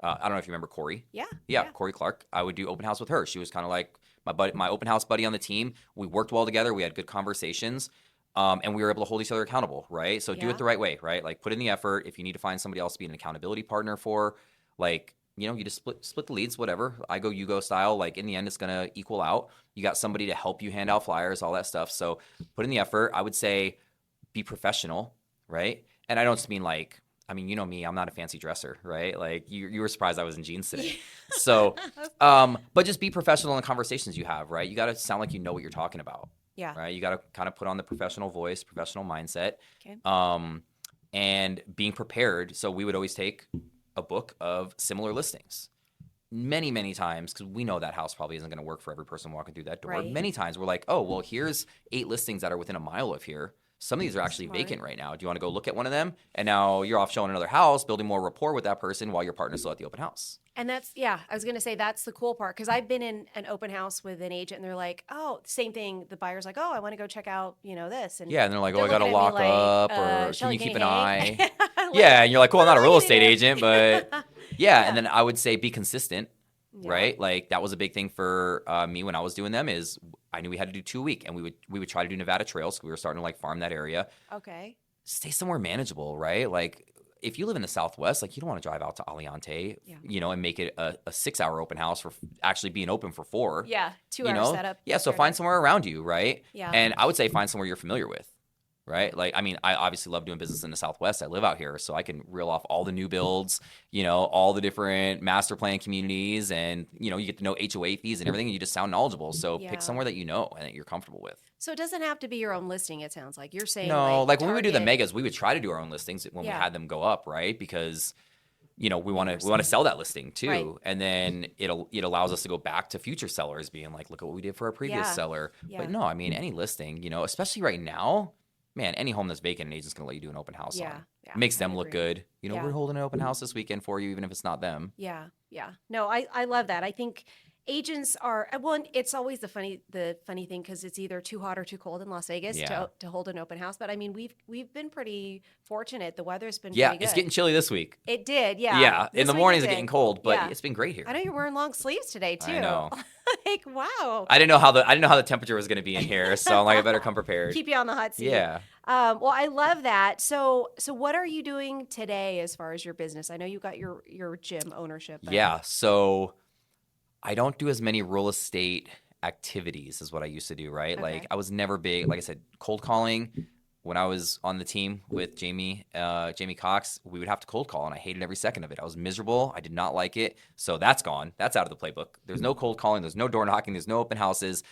I don't know if you remember Corey. Yeah, Corey Clark. I would do open house with her. She was kind of like my open house buddy on the team. We worked well together. We had good conversations. And we were able to hold each other accountable, right? So do it the right way, right? Like put in the effort. If you need to find somebody else to be an accountability partner for, like, you just split the leads, whatever. I go, you go style. Like in the end, it's going to equal out. You got somebody to help you hand out flyers, all that stuff. So put in the effort. I would say be professional, right? And I don't just mean like, I mean, you know me, I'm not a fancy dresser, right? Like you were surprised I was in jeans today. So, but just be professional in the conversations you have, right? You got to sound like you know what you're talking about. Yeah. Right. You got to kind of put on the professional voice, professional mindset. Okay. And being prepared. So we would always take a book of similar listings. Many, many times, because we know that house probably isn't going to work for every person walking through that door. Right. Many times we're like, oh, well, here's 8 listings that are within a mile of here. Some of these are actually vacant right now. Do you want to go look at one of them? And now you're off showing another house, building more rapport with that person while your partner's still at the open house. And I was going to say that's the cool part, because I've been in an open house with an agent and they're like, oh, same thing. The buyer's like, oh, I want to go check out, this. And yeah, and they're like, oh, I got to lock up, or Shelly, can you keep an eye? Like, yeah, and you're like, well, I'm not a real estate agent, but yeah. And then I would say be consistent, right? Like that was a big thing for me when I was doing them is I knew we had to do 2 a week, and we would try to do Nevada trails. So we were starting to like farm that area. Okay. Stay somewhere manageable, right? Like if you live in the Southwest, like you don't want to drive out to Aliante, and make it a 6-hour open house for actually being open for 4. Yeah, 2 hour setup. Yeah, so find somewhere around you, right? Yeah. And I would say find somewhere you're familiar with, right? Like, I mean, I obviously love doing business in the Southwest. I live out here, so I can reel off all the new builds, all the different master plan communities, and, you get to know HOA fees and everything, and you just sound knowledgeable. So pick somewhere that you know and that you're comfortable with. So it doesn't have to be your own listing, it sounds like. You're saying no, like when we would do the megas, we would try to do our own listings when we had them go up, right? Because we want to sell that listing too. Right. And then it allows us to go back to future sellers being like, look at what we did for our previous seller. Yeah. But no, I mean, any listing, especially right now, man, any home that's vacant, an agent's going to let you do an open house on. Yeah. It makes them look good. We're holding an open house this weekend for you, even if it's not them. Yeah. Yeah. No, I love that. I think Agents are well. And it's always the funny thing because it's either too hot or too cold in Las Vegas to hold an open house. But I mean, we've been pretty fortunate. The weather's been pretty good. It's getting chilly this week. It did, yeah. Yeah, in the mornings it's getting cold, but it's been great here. I know you're wearing long sleeves today too. I know. Like, wow. I didn't know how the temperature was going to be in here, so I'm like, I better come prepared. Keep you on the hot seat. Yeah. Well, I love that. So what are you doing today as far as your business? I know you got your gym ownership. Yeah. So I don't do as many real estate activities as what I used to do, right? Okay. Like I was never big, like I said, cold calling. When I was on the team with Jamie Cox, we would have to cold call, and I hated every second of it. I was miserable. I did not like it. So that's gone. That's out of the playbook. There's no cold calling. There's no door knocking. There's no open houses.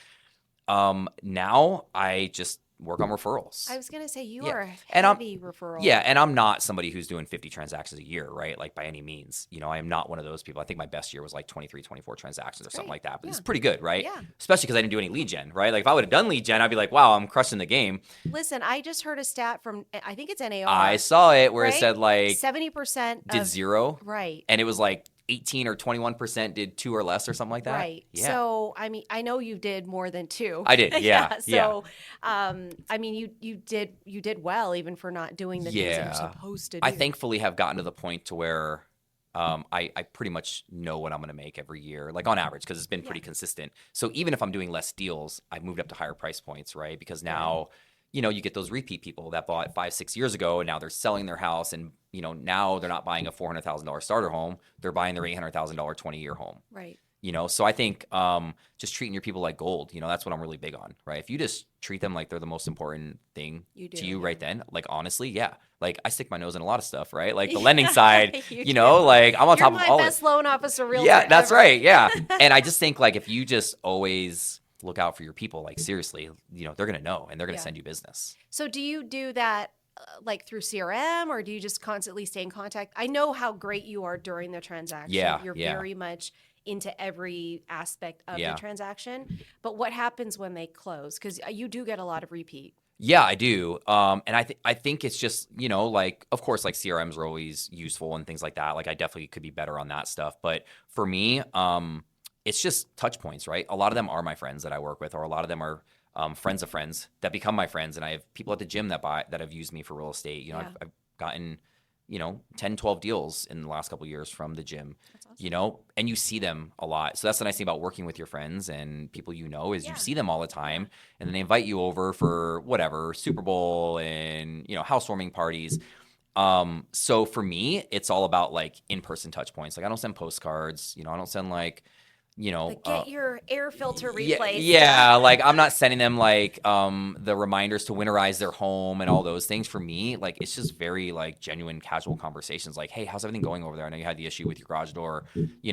Now I just work on referrals. I was going to say you are a and heavy referral. Yeah, and I'm not somebody who's doing 50 transactions a year, right? Like by any means. I am not one of those people. I think my best year was like 23, 24 transactions or something like that. But it's pretty good, right? Yeah. Especially because I didn't do any lead gen, right? Like if I would have done lead gen, I'd be like, wow, I'm crushing the game. Listen, I just heard a stat from, I think it's NAR. I saw it where it said like 70% did zero. Right. And it was like 18 or 21% did 2 or less or something like that. Right. Yeah. So, I mean, I know you did more than 2. I did. Yeah. So, I mean, you did well even for not doing the things that you're supposed to do. I thankfully have gotten to the point to where I pretty much know what I'm going to make every year, like on average, because it's been pretty consistent. So even if I'm doing less deals, I've moved up to higher price points, right? Because now, you get those repeat people that bought 5-6 years ago, and now they're selling their house, and now they're not buying a $400,000 starter home; they're buying their $800,000 20-year home. Right. So I think just treating your people like gold, that's what I'm really big on, right? If you just treat them like they're the most important thing to you right then, like honestly, yeah. Like I stick my nose in a lot of stuff, right? Like the lending side, like I'm on top of all of it. You're my best loan officer realtor. Yeah, that's ever. right. Yeah. And I just think like if you just always look out for your people, like seriously, they're going to know and they're going to send you business. So do you do that like through CRM, or do you just constantly stay in contact? I know how great you are during the transaction. You're very much into every aspect of the transaction. But what happens when they close? Because you do get a lot of repeat. Yeah, I do. And I think it's just, like, of course, like CRMs are always useful and things like that. Like I definitely could be better on that stuff. But for me, it's just touch points, right? A lot of them are my friends that I work with, or a lot of them are friends of friends that become my friends. And I have people at the gym that have used me for real estate. I've gotten, 10, 12 deals in the last couple of years from the gym. That's awesome. And you see them a lot. So that's the nice thing about working with your friends and people is you see them all the time, and then they invite you over for whatever, Super Bowl and, housewarming parties. So for me, it's all about like in-person touch points. Like I don't send postcards, I don't send like, get your air filter replaced. Yeah, like I'm not sending them like the reminders to winterize their home and all those things. For me, like it's just very like genuine, casual conversations. Like, hey, how's everything going over there? I know you had the issue with your garage door,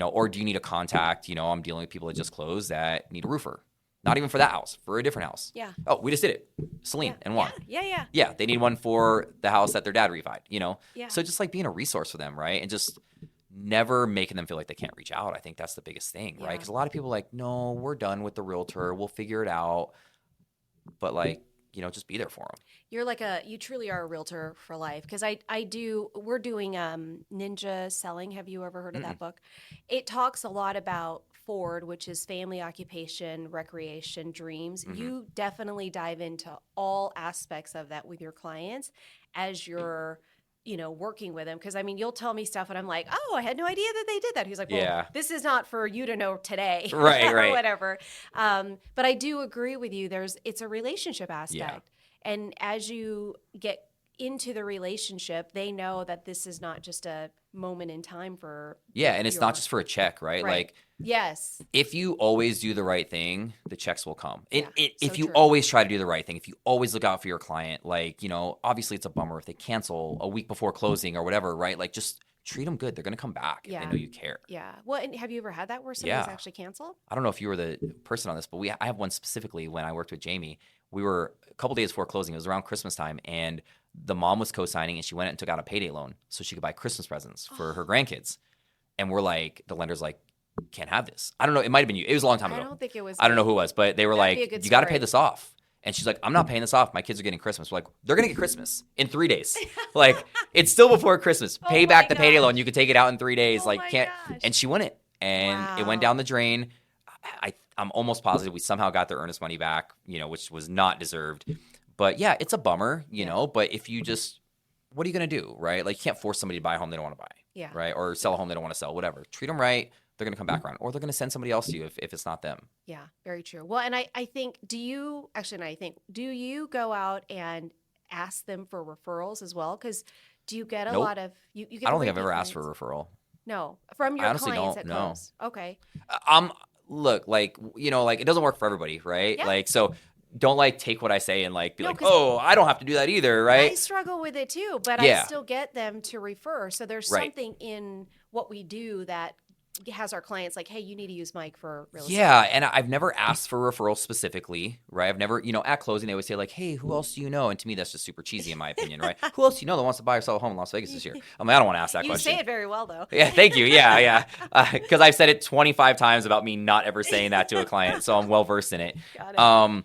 or do you need a contact? I'm dealing with people that just closed that need a roofer. Not even for that house, for a different house. Yeah. Oh, we just did it. Celine and Juan. Yeah. Yeah, they need one for the house that their dad refied. Yeah. So just like being a resource for them, right? And just never making them feel like they can't reach out. I think that's the biggest thing, right? Because a lot of people are like, no, we're done with the realtor. We'll figure it out. But like, just be there for them. You truly are a realtor for life. Because we're doing Ninja Selling. Have you ever heard of that book? It talks a lot about FORD, which is family, occupation, recreation, dreams. You definitely dive into all aspects of that with your clients as you're working with them. Because I mean, you'll tell me stuff and I'm like, oh, I had no idea that they did that. He's like, well, this is not for you to know today. Right. Or whatever. But I do agree with you. It's a relationship aspect. And as you get into the relationship, they know that this is not just a moment in time for. Yeah. And it's not just for a check, right? Like, yes. If you always do the right thing, the checks will come. If you true. always try to do the right thing, if you always look out for your client, like, obviously it's a bummer if they cancel a week before closing or whatever, right? Like just treat them good. They're going to come back if they know you care. Yeah. Well, and have you ever had that where somebody's actually canceled? I don't know if you were the person on this, but I have one specifically when I worked with Jamie. We were a couple days before closing. It was around Christmas time, and the mom was co-signing, and she went and took out a payday loan so she could buy Christmas presents for her grandkids. And we're like, the lender's like, can't have this. I don't know. It might have been you. It was a long time ago. I don't think it was. I don't know who it was, but they were like, you got to pay this off. And she's like, I'm not paying this off. My kids are getting Christmas. We're like, they're going to get Christmas in 3 days. Like, it's still before Christmas. Pay back the payday loan. You could take it out in 3 days. Can't. And she wouldn't. And it went down the drain. I'm almost positive we somehow got their earnest money back, which was not deserved. But yeah, it's a bummer, but if you just, what are you going to do, right? Like, you can't force somebody to buy a home they don't want to buy, right? Or sell a home they don't want to sell, whatever. Treat them right. They're going to come back around, or they're going to send somebody else to you if it's not them. Yeah, very true. Well, and I think, do you go out and ask them for referrals as well? Because do you get a Nope. lot of, you get I don't think I've repeat ever asked clients? for a referral. No, from your I honestly clients don't, at no. close. Okay. Look, like, it doesn't work for everybody, right? Yeah. Like, so don't like take what I say and like be No, like, 'cause oh, I don't have to do that either, right? I struggle with it too, but I Yeah. still get them to refer. So there's Right. something in what we do that has our clients like, hey, you need to use Mike for real estate. Yeah, and I've never asked for referrals specifically, right? I've never, at closing, they always say like, hey, who else do you know? And to me, that's just super cheesy in my opinion, right? Who else do you know that wants to buy or sell a home in Las Vegas this year? I mean, I don't want to ask that You question. say it very well, though. Yeah, thank you. Yeah. Because I've said it 25 times about me not ever saying that to a client, so I'm well versed in it. Got it.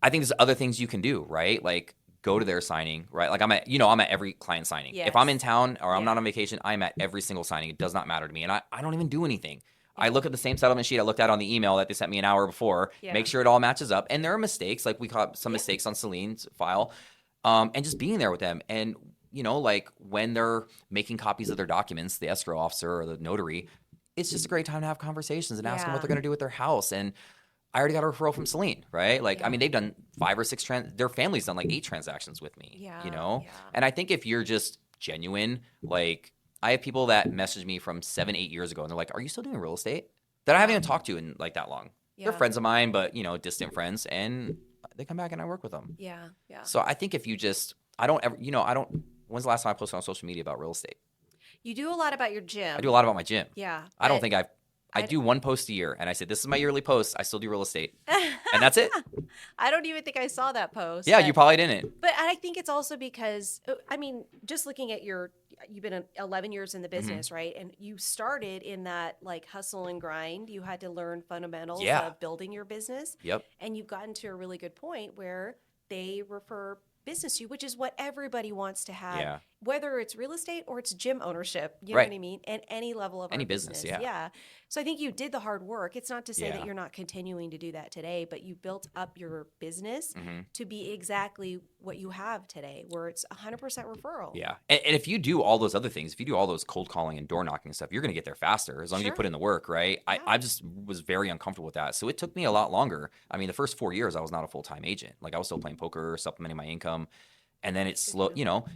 I think there's other things you can do, right? Like, go to their signing, right? Like, I'm at every client signing. Yes. If I'm in town or I'm Yeah. not on vacation, I'm at every single signing. It does not matter to me. And I don't even do anything. I look at the same settlement sheet I looked at on the email that they sent me an hour before, make sure it all matches up. And there are mistakes, like we caught some mistakes on Celine's file, and just being there with them. And, like when they're making copies of their documents, the escrow officer or the notary, it's just a great time to have conversations and ask them what they're going to do with their house. And I already got a referral from Celine, right? Like, I mean, they've done 5 or 6, their family's done like 8 transactions with me, And I think if you're just genuine, like, I have people that message me from 7, 8 years ago, and they're like, are you still doing real estate? That I haven't even talked to in like that long. They're friends of mine, but, distant friends, and they come back and I work with them. Yeah. So I think if you just, when's the last time I posted on social media about real estate? You do a lot about your gym. I do a lot about my gym. Yeah. I don't think I do one post a year, and I said, this is my yearly post. I still do real estate. And that's it. I don't even think I saw that post. Yeah, you probably didn't. But I think it's also because, I mean, just looking at you've been 11 years in the business, right? And you started in that like hustle and grind. You had to learn fundamentals of building your business. Yep. And you've gotten to a really good point where they refer business to you, which is what everybody wants to have, whether it's real estate or it's gym ownership, you know what I mean? And any level of any our business. Yeah. So I think you did the hard work. It's not to say that you're not continuing to do that today, but you built up your business to be exactly what you have today, where it's 100% referral. Yeah. And if you do all those other things, if you do all those cold calling and door knocking and stuff, you're going to get there faster as long as you put in the work, right? Yeah. I just was very uncomfortable with that. So it took me a lot longer. I mean, the first 4 years, I was not a full-time agent. Like, I was still playing poker, supplementing my income. And then it's slow,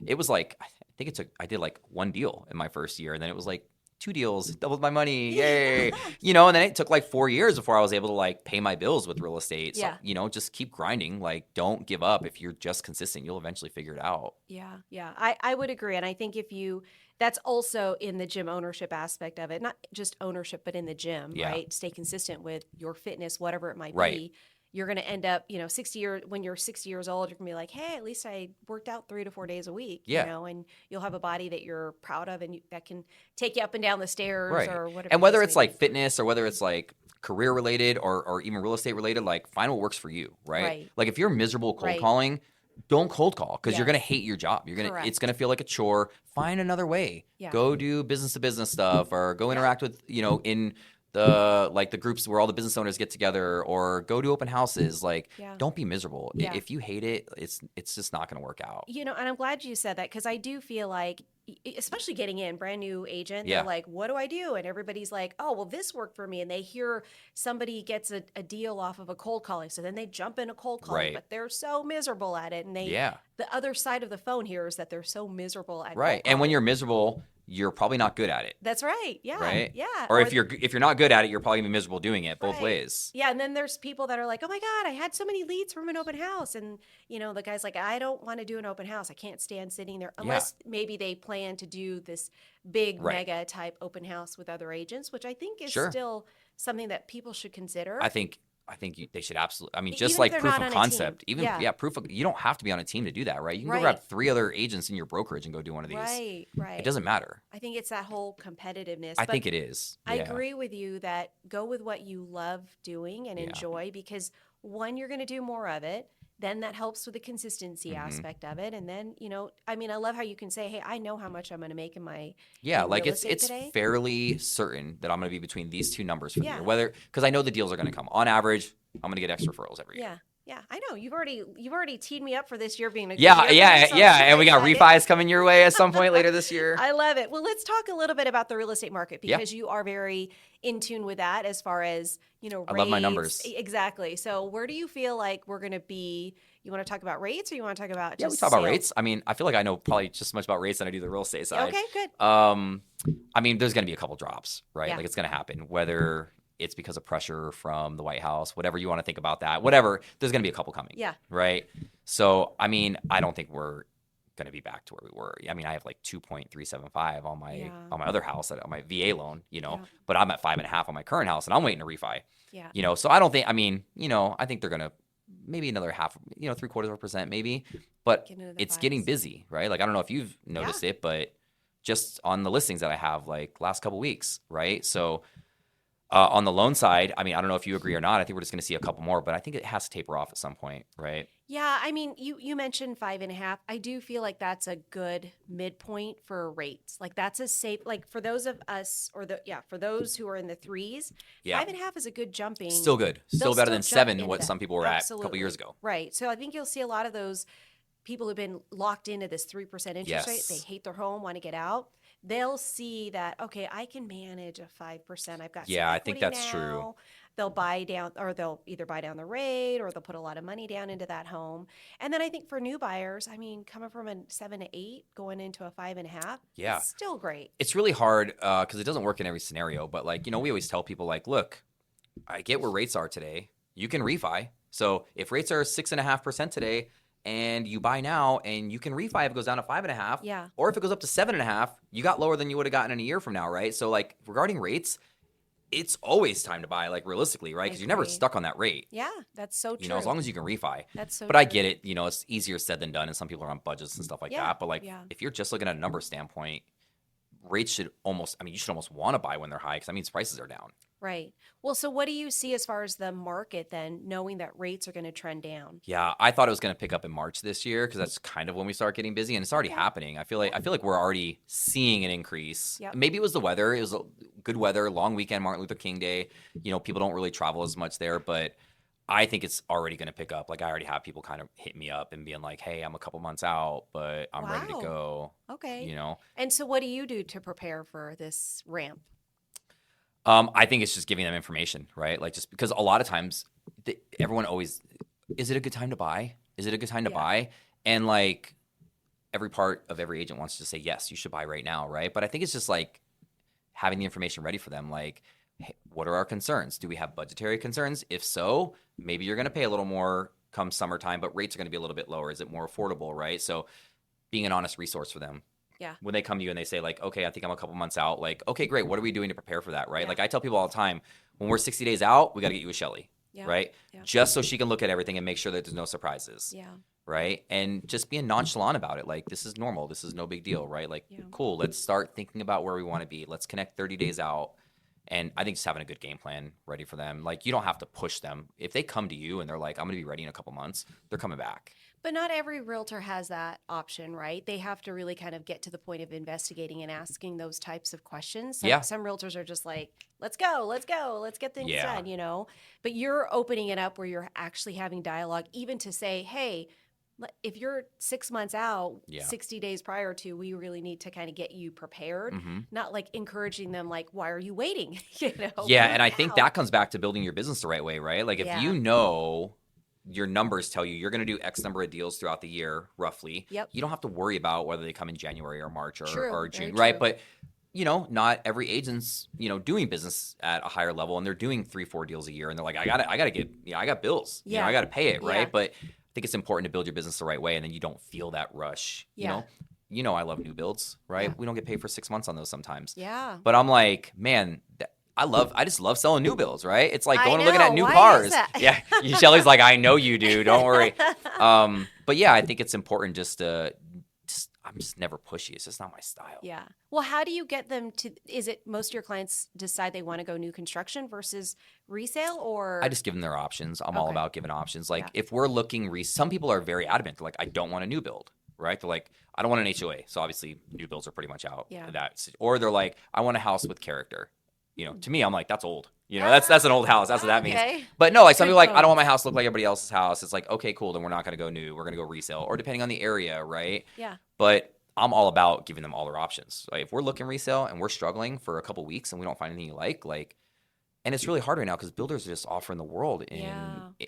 it was like, I did like 1 deal in my first year. And then it was like 2 deals, doubled my money. Yay. And then it took like 4 years before I was able to like pay my bills with real estate. So, just keep grinding. Like, don't give up. If you're just consistent, you'll eventually figure it out. Yeah. I would agree. And I think that's also in the gym ownership aspect of it, not just ownership, but in the gym, right? Stay consistent with your fitness, whatever it might be. You're going to end up, when you're 60 years old, you're going to be like, hey, at least I worked out 3 to 4 days a week, and you'll have a body that you're proud of and that can take you up and down the stairs or whatever. And whether it's like fitness or whether it's like career related or even real estate related, like, find what works for you, right? Like, if you're miserable cold calling, don't cold call because you're going to hate your job. It's going to feel like a chore. Find another way. Go do business to business stuff or go interact with, in the groups where all the business owners get together, or go to open houses. Like, don't be miserable. If you hate it, it's just not going to work out. And I'm glad you said that, because I do feel like, especially getting in brand new agent, they're like, what do I do? And everybody's like, oh, well, this worked for me. And they hear somebody gets a deal off of a cold calling. So then they jump into cold calling, but they're so miserable at it. And the other side of the phone here is that they're so miserable at cold calling. And when you're miserable, you're probably not good at it. That's right. Yeah. Right. Yeah. Or if you're not good at it, you're probably gonna be miserable doing it both ways. Yeah. And then there's people that are like, oh my God, I had so many leads from an open house. And the guy's like, I don't want to do an open house. I can't stand sitting there unless maybe they plan to do this big mega type open house with other agents, which I think is still something that people should consider. I think they should absolutely. I mean, just like proof of concept. You don't have to be on a team to do that, right? You can go grab 3 other agents in your brokerage and go do one of these. Right. It doesn't matter. I think it's that whole competitiveness. I think it is. I agree with you that go with what you love doing and enjoy, because one, you're going to do more of it. then that helps with the consistency Mhm. aspect of it. And then, I mean, I love how you can say, hey, I know how much I'm going to make in Like real estate it's today. fairly certain that I'm going to be between these two numbers for the Yeah. year. Because I know the deals are going to come. On average, I'm going to get extra referrals every year. Yeah. Yeah, I know. You've already teed me up for this year being a good Yeah, year for me, so I'm super and we got excited. refis coming your way at some point later this year. I love it. Well, let's talk a little bit about the real estate market Yeah. because you are very in tune with that as far as, I rates. love my numbers. Exactly. So where do you feel like we're going to be? You want to talk about rates or you want to talk about Yeah, just we talk about sales? rates. I mean, I feel like I know probably just as much about rates than I do the real estate side. Okay, good. I mean, there's going to be a couple drops, right? Yeah. Like it's going to happen, whether it's because of pressure from the White House, whatever you want to think about that, whatever, there's going to be a couple coming. Yeah. Right. So, I mean, I don't think we're going to be back to where we were. I mean, I have like 2.375 on my other house, on my VA loan, but I'm at 5.5 on my current house and I'm waiting to refi. Yeah. So I don't think, I mean, I think they're going to maybe another half, 0.75% maybe, but it's getting busy, right? Like, I don't know if you've noticed it, but just on the listings that I have like last couple weeks, right? So on the loan side, I mean, I don't know if you agree or not. I think we're just going to see a couple more, but I think it has to taper off at some point, right? Yeah, I mean, you mentioned 5.5. I do feel like that's a good midpoint for rates. Like that's a safe, like for those of us, for those who are in the threes, 5.5 is a good jumping. Still good, still better than 7, what some people were at a couple years ago. Right. So I think you'll see a lot of those people who've been locked into this 3% interest rate. They hate their home, want to get out. They'll see that, okay, I can manage a 5%. I've got some I think that's now. true. They'll buy down, or they'll either buy down the rate, or they'll put a lot of money down into that home. And then I think for new buyers, I mean, coming from a 7 to 8, going into a 5.5, it's still great. It's really hard because it doesn't work in every scenario. But like, we always tell people like, look, I get where rates are today. You can refi. So if rates are 6.5% today, and you buy now and you can refi if it goes down to 5.5. Yeah. Or if it goes up to 7.5, you got lower than you would have gotten in a year from now, right? So like regarding rates, it's always time to buy, like realistically, right? Because you're never stuck on that rate. Yeah, that's so true. As long as you can refi. That's so But true. I get it, it's easier said than done, and some people are on budgets and stuff like that. But like if you're just looking at a number standpoint, rates should you should almost want to buy when they're high because that means prices are down. Right. Well, so what do you see as far as the market then, knowing that rates are going to trend down? Yeah, I thought it was going to pick up in March this year because that's kind of when we start getting busy, and it's already happening. I feel like we're already seeing an increase. Yep. Maybe it was the weather. It was good weather, long weekend, Martin Luther King Day. People don't really travel as much there, but I think it's already going to pick up. Like I already have people kind of hit me up and being like, "Hey, I'm a couple months out, but I'm ready to go." Okay. And so, what do you do to prepare for this ramp? I think it's just giving them information, right? Like just because a lot of times everyone always, is it a good time to buy? Is it a good time to buy? And like every part of every agent wants to say, yes, you should buy right now, right? But I think it's just like having the information ready for them. Like, hey, what are our concerns? Do we have budgetary concerns? If so, maybe you're going to pay a little more come summertime, but rates are going to be a little bit lower. Is it more affordable, right? So being an honest resource for them. Yeah. When they come to you and they say like, okay, I think I'm a couple months out. Like, okay, great. What are we doing to prepare for that, right? Like I tell people all the time, when we're 60 days out, we got to get you a Shelly, right? Yeah. Just so she can look at everything and make sure that there's no surprises. Yeah. Right. And just being nonchalant about it. Like, this is normal. This is no big deal, right? Like, cool. Let's start thinking about where we want to be. Let's connect 30 days out. And I think just having a good game plan ready for them. Like, you don't have to push them. If they come to you and they're like, I'm going to be ready in a couple months, they're coming back. But not every realtor has that option, right? They have to really kind of get to the point of investigating and asking those types of questions. Some realtors are just like, let's go, let's get things done, But you're opening it up where you're actually having dialogue, even to say, hey, if you're 6 months out, 60 days prior to, we really need to kind of get you prepared, not like encouraging them like, why are you waiting? Yeah, and I think that comes back to building your business the right way, right? Like if you know your numbers tell you you're going to do X number of deals throughout the year, roughly. Yep. You don't have to worry about whether they come in January or March or June, Very right? true. But not every agent's, doing business at a higher level, and they're doing 3-4 deals a year, and they're like, I gotta get, I got bills, I gotta pay it, right? But I think it's important to build your business the right way, and then you don't feel that rush. I love new builds, right? We don't get paid for 6 months on those sometimes. Yeah. But I'm like, man, I just love selling new builds, right? It's like going and looking at new Why cars. is that? Yeah. Shelly's like, I know you do. Don't worry. But yeah, I think it's important just to, I'm just never pushy. It's just not my style. Yeah. Well, how do you get them to, is it most of your clients decide they want to go new construction versus resale, or? I just give them their options. I'm all Okay. about giving options. Like Yeah. if we're looking, some people are very adamant. They're like, I don't want a new build, right? They're like, I don't want an HOA. So obviously new builds are pretty much out. Yeah. Or they're like, I want a house with character. You know, to me, I'm like, that's old. You know, that's an old house. That's what that means. Okay. But no, like some Good people are like, I point. don't want my house to look like everybody else's house. It's like, okay, cool. Then we're not going to go new. We're going to go resale, or depending on the area, right? Yeah. But I'm all about giving them all their options. Like if we're looking resale and we're struggling for a couple weeks and we don't find anything you like, and it's really hard right now because builders are just offering the world in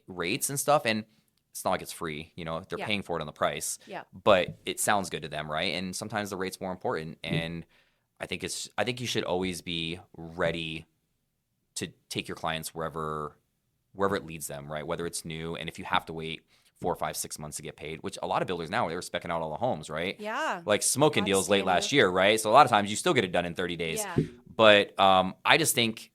rates and stuff. And it's not like it's free, you know, they're paying for it on the price, but it sounds good to them. Right. And sometimes the rate's more important. And I think you should always be ready to take your clients wherever it leads them, right? Whether it's new, and if you have to wait 4, 5, 6 months to get paid, which a lot of builders now, they were speccing out all the homes, right? Yeah. Like smoking deals late last year, right? So a lot of times you still get it done in 30 days. Yeah. But I just think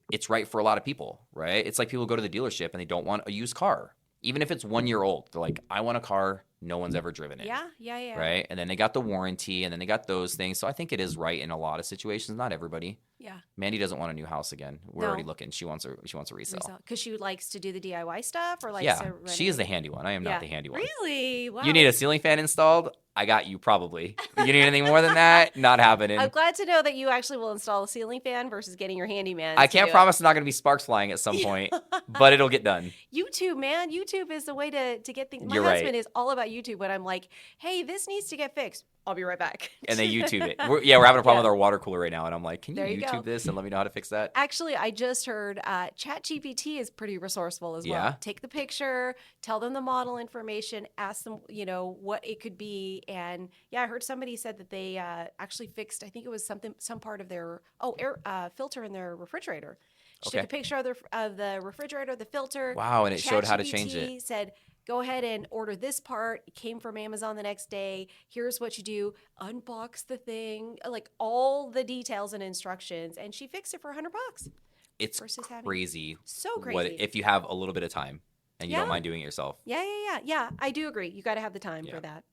it's right for a lot of people, right? It's like people go to the dealership and they don't want a used car. Even if it's 1 year old, they're like, I want a car no one's ever driven it. Yeah. Right? And then they got the warranty, and then they got those things. So I think it is right in a lot of situations, not everybody. Yeah. Mandy doesn't want a new house again. We're already looking. She wants a resale. Because she likes to do the DIY stuff, or like she is the handy one. I am not the handy one. Really? Wow. You need a ceiling fan installed? I got you probably. You need anything more than that? Not happening. I'm glad to know that you actually will install a ceiling fan versus getting your handyman. I can't promise there's not going to be sparks flying at some point, but it'll get done. YouTube, man. YouTube is the way to get things. My You're husband right. is all about YouTube when I'm like, hey, this needs to get fixed. I'll be right back. And they YouTube it. We're having a problem with our water cooler right now. And I'm like, can you YouTube this and let me know how to fix that? Actually, I just heard ChatGPT is pretty resourceful as well. Take the picture, tell them the model information, ask them, what it could be. And I heard somebody said that they actually fixed, I think it was some part of their air filter in their refrigerator. She took a picture of the refrigerator, the filter. Wow, and it showed how to change it. Said, go ahead and order this part. It came from Amazon the next day. Here's what you do. Unbox the thing. Like all the details and instructions. And she fixed it for $100. It's crazy. So crazy. If you have a little bit of time and you don't mind doing it yourself. Yeah. I do agree. You got to have the time for that.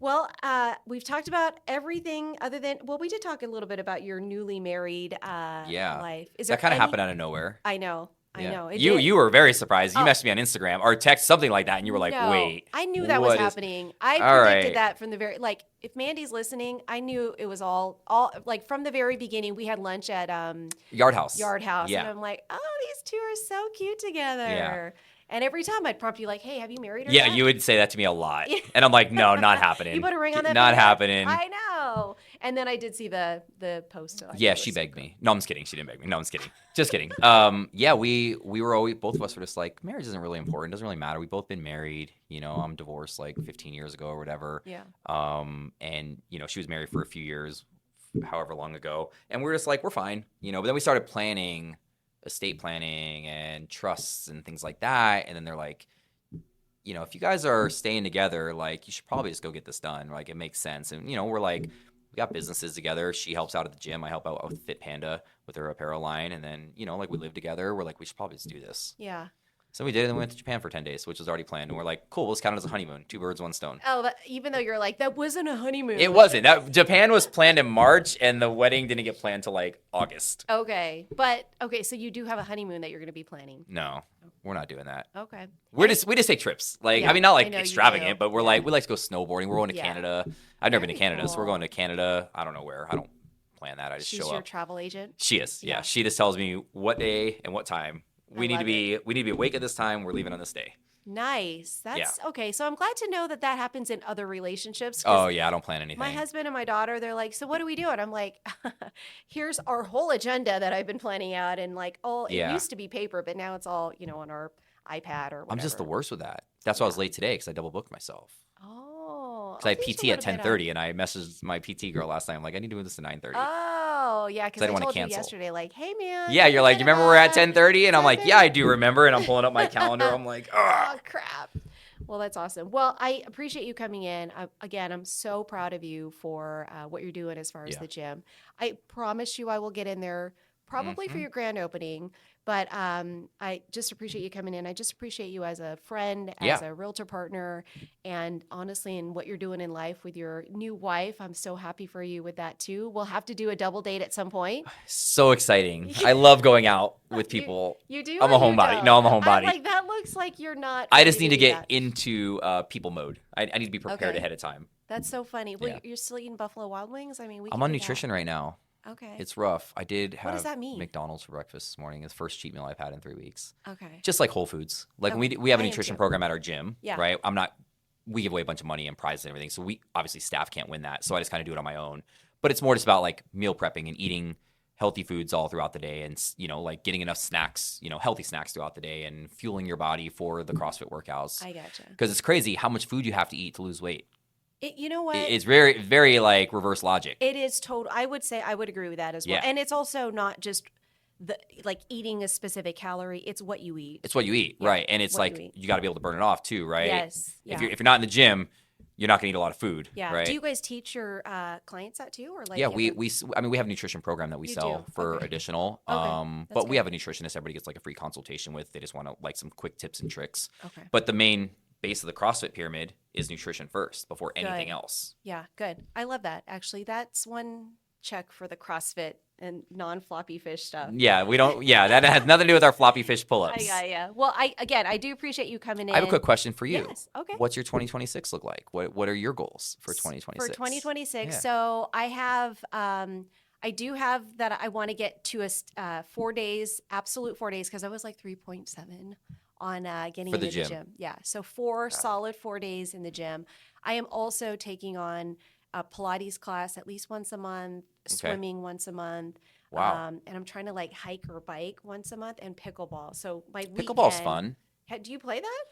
Well, we've talked about everything other than, we did talk a little bit about your newly married life. That kind of happened out of nowhere. I know. You were very surprised. You messaged me on Instagram or text something like that, and you were like, "Wait." I knew that was happening. I predicted that from the very if Mandy's listening, I knew it was all like from the very beginning. We had lunch at Yard House. And I'm like, oh, these two are so cute together. Yeah. And every time I'd prompt you like, hey, have you married her yet? You would say that to me a lot. And I'm like, no, not happening. You put a ring on that? Not happening. I know. And then I did see the post. She begged me. No, I'm just kidding. She didn't beg me. No, I'm just kidding. Just kidding. We were always, both of us were just like, marriage isn't really important. It doesn't really matter. We've both been married. I'm divorced like 15 years ago or whatever. Yeah. And, she was married for a few years, however long ago. And we were just like, we're fine. But then we started planning estate planning and trusts and things like that. And then they're like, if you guys are staying together, like you should probably just go get this done. Like it makes sense. And, we're like, we got businesses together. She helps out at the gym. I help out with Fit Panda with her apparel line. And then, like we live together. We're like, we should probably just do this. Yeah. So we did, and then we went to Japan for 10 days, which was already planned. And we're like, cool, let's count it as a honeymoon. 2 birds, 1 stone. Oh, even though you're like, that wasn't a honeymoon. It wasn't. Japan was planned in March, and the wedding didn't get planned till like August. Okay. So you do have a honeymoon that you're going to be planning. No, we're not doing that. Okay. We just take trips. Not like extravagant, but we like to go snowboarding. We're going to Canada. I've never been to Canada, so we're going to Canada. I don't know where. I don't plan that. I just show up. She's your travel agent? She is. Yeah. She just tells me what day and what time. We need to be awake at this time. We're leaving on this day. Nice. That's okay. So I'm glad to know that happens in other relationships. Oh yeah, I don't plan anything. My husband and my daughter, they're like, so what do we do? And I'm like, here's our whole agenda that I've been planning out. And like, it used to be paper, but now it's all, on our iPad or whatever. I'm just the worst with that. That's why I was late today because I double booked myself. Oh. Because I had PT at 10:30 and I messaged my PT girl last night. I'm like, I need to do this at 9:30. Oh, yeah, because I told you yesterday, like, hey, man. Yeah, you're like, you remember we're at 10:30? And I'm like, yeah, I do remember. And I'm pulling up my calendar. I'm like, oh, crap. Well, that's awesome. Well, I appreciate you coming in. Again, I'm so proud of you for what you're doing as far as the gym. I promise you I will get in there probably for your grand opening. But I just appreciate you coming in. I just appreciate you as a friend, as a realtor partner, and honestly, in what you're doing in life with your new wife. I'm so happy for you with that too. We'll have to do a double date at some point. So exciting. I love going out with people. You do? I'm a homebody. No, I'm a homebody. Like that looks like you're not. I just need to get into people mode. I need to be prepared ahead of time. That's so funny. Well, you're still eating Buffalo Wild Wings? I mean, I'm on nutrition right now. Okay. It's rough. I did have what does that mean? McDonald's for breakfast this morning. It's the first cheat meal I've had in 3 weeks. Okay. Just like Whole Foods. Like we have a nutrition program at our gym, right? We give away a bunch of money and prizes and everything. So we obviously staff can't win that. So I just kind of do it on my own. But it's more just about like meal prepping and eating healthy foods all throughout the day and, like getting enough snacks, healthy snacks throughout the day and fueling your body for the CrossFit workouts. I gotcha. Because it's crazy how much food you have to eat to lose weight. You know what? It's very, very like reverse logic. It is total. I would say I would agree with that as well. Yeah. And it's also not just eating a specific calorie. It's what you eat. It's what you eat, right? And it's like you got to be able to burn it off too, right? Yes. If you're not in the gym, you're not going to eat a lot of food, right? Do you guys teach your clients that too, or like? Yeah, we have a nutrition program that we sell for additional. But we have a nutritionist everybody gets like a free consultation with. They just want to like some quick tips and tricks. Okay. But the main base of the CrossFit pyramid is nutrition first before anything else. Yeah, good. I love that. Actually, that's one check for the CrossFit and non-floppy fish stuff. Yeah, we don't. Yeah, that has nothing to do with our floppy fish pull-ups. Yeah. Well, I do appreciate you coming in. I have a quick question for you. Yes. Okay. What's your 2026 look like? What are your goals for 2026? For 2026, so I have. I do have that I want to get to a 4 days, absolute 4 days, because I was like 3.7 on getting into the gym. Yeah, so solid 4 days in the gym. I am also taking on a Pilates class at least once a month, swimming once a month. Wow. And I'm trying to like hike or bike once a month and pickleball. So my pickleball's fun. Do you play that?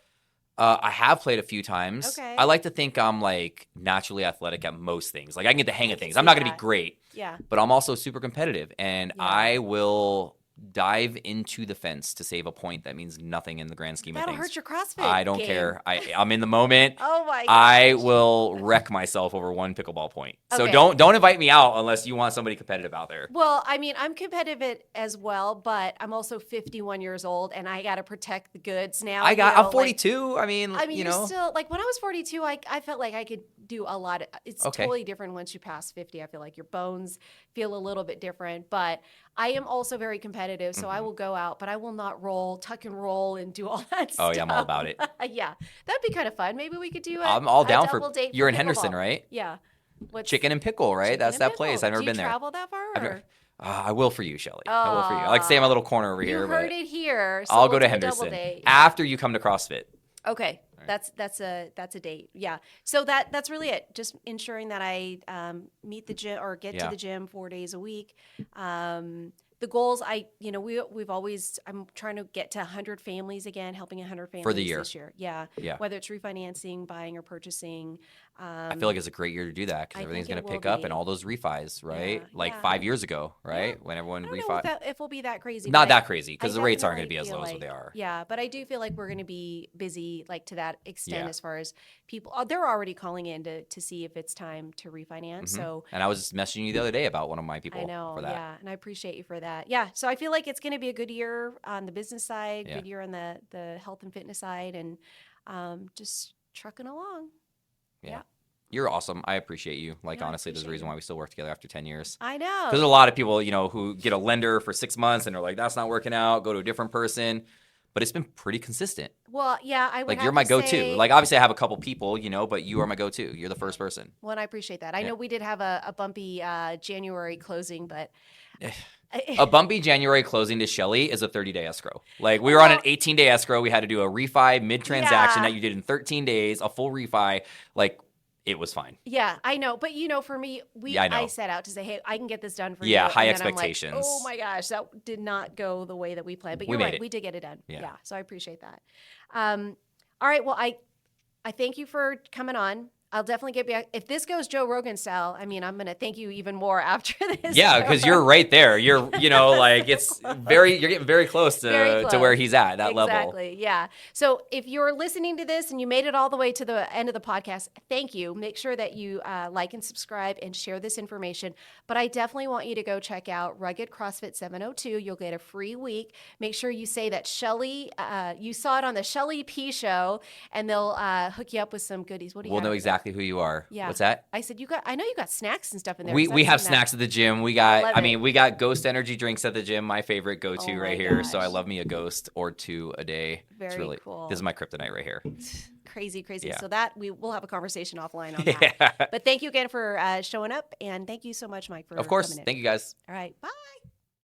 I have played a few times. Okay. I like to think I'm like naturally athletic at most things. Like I can get the hang of things. I'm not going to be great. Yeah. But I'm also super competitive, and I will dive into the fence to save a point that means nothing in the grand scheme of things. That'll hurt your CrossFit I don't game. care. I'm in the moment. Oh my gosh. I will wreck myself over one pickleball point. So don't invite me out unless you want somebody competitive out there. Well, I mean, I'm competitive as well, but I'm also 51 years old and I got to protect the goods now. I'm 42. I mean, you're still like when I was 42, I felt like I could do a lot. It's totally different once you pass 50. I feel like your bones feel a little bit different, but I am also very competitive, so I will go out, but I will not tuck and roll and do all that stuff. Oh, yeah, I'm all about it. Yeah, that'd be kind of fun. Maybe we could do I'm all down for date. You're in Henderson, right? Yeah. Chicken and Pickle, right? That's that place. I've never been there. Do you travel that far? I will for you, Shelly. I will for you. I like to stay in my little corner over here. You heard it here. So I'll go to Henderson after you come to CrossFit. Okay. That's a date. Yeah. So that's really it. Just ensuring that I meet the gym or get to the gym 4 days a week. The goals, I'm trying to get to 100 families again, helping 100 families for the year. This year. Yeah. Whether it's refinancing, buying, or purchasing. I feel like it's a great year to do that because everything's going to pick up and all those refis, right? Yeah, 5 years ago, right? When everyone refi. If it will be that crazy. Not that crazy because the rates aren't going to be as low as what they are. Yeah, but I do feel like we're going to be busy to that extent as far as people. They're already calling in to see if it's time to refinance. So. And I was just messaging you the other day about one of my people. I know. For that. Yeah, and I appreciate you for that. Yeah, so I feel like it's going to be a good year on the business side, good year on the health and fitness side, and just trucking along. Yeah. You're awesome. I appreciate you. Honestly, there's a reason why we still work together after 10 years. I know. Because there's a lot of people, who get a lender for 6 months and they're like, that's not working out, go to a different person. But it's been pretty consistent. Well, yeah, I would you're my go-to. Obviously, I have a couple people, but you are my go-to. You're the first person. Well, and I appreciate that. I know we did have a bumpy January closing, but... A bumpy January closing to Shelly is a 30-day escrow. We were on an 18-day escrow. We had to do a refi mid-transaction that you did in 13 days, a full refi. It was fine. Yeah, I know. But, for me, I set out to say, hey, I can get this done for you. Yeah, high and expectations. Like, oh, my gosh, that did not go the way that we planned. But you're right. We did get it done. Yeah. So I appreciate that. All right. Well, I thank you for coming on. I'll definitely get back. If this goes Joe Rogan style, I mean, I'm going to thank you even more after this. Yeah, because you're right there. You're, like you're getting very close to where he's at, that level. Exactly. Yeah. So if you're listening to this and you made it all the way to the end of the podcast, thank you. Make sure that you like and subscribe and share this information. But I definitely want you to go check out Rugged CrossFit 702. You'll get a free week. Make sure you say that Shelly, you saw it on the Shelly P show, and they'll hook you up with some goodies. What do you We'll have? know exactly who you are. Yeah. What's that? I said I know you got snacks and stuff in there. We have snacks at the gym. We got we got Ghost energy drinks at the gym. My favorite go-to right here. So I love me a Ghost or 2 a day. Very it's really cool. This is my kryptonite right here. Crazy. Yeah. So that we'll have a conversation offline on that. But thank you again for showing up, and thank you so much, Mike, for Of course. coming in. Thank you guys. All right. Bye.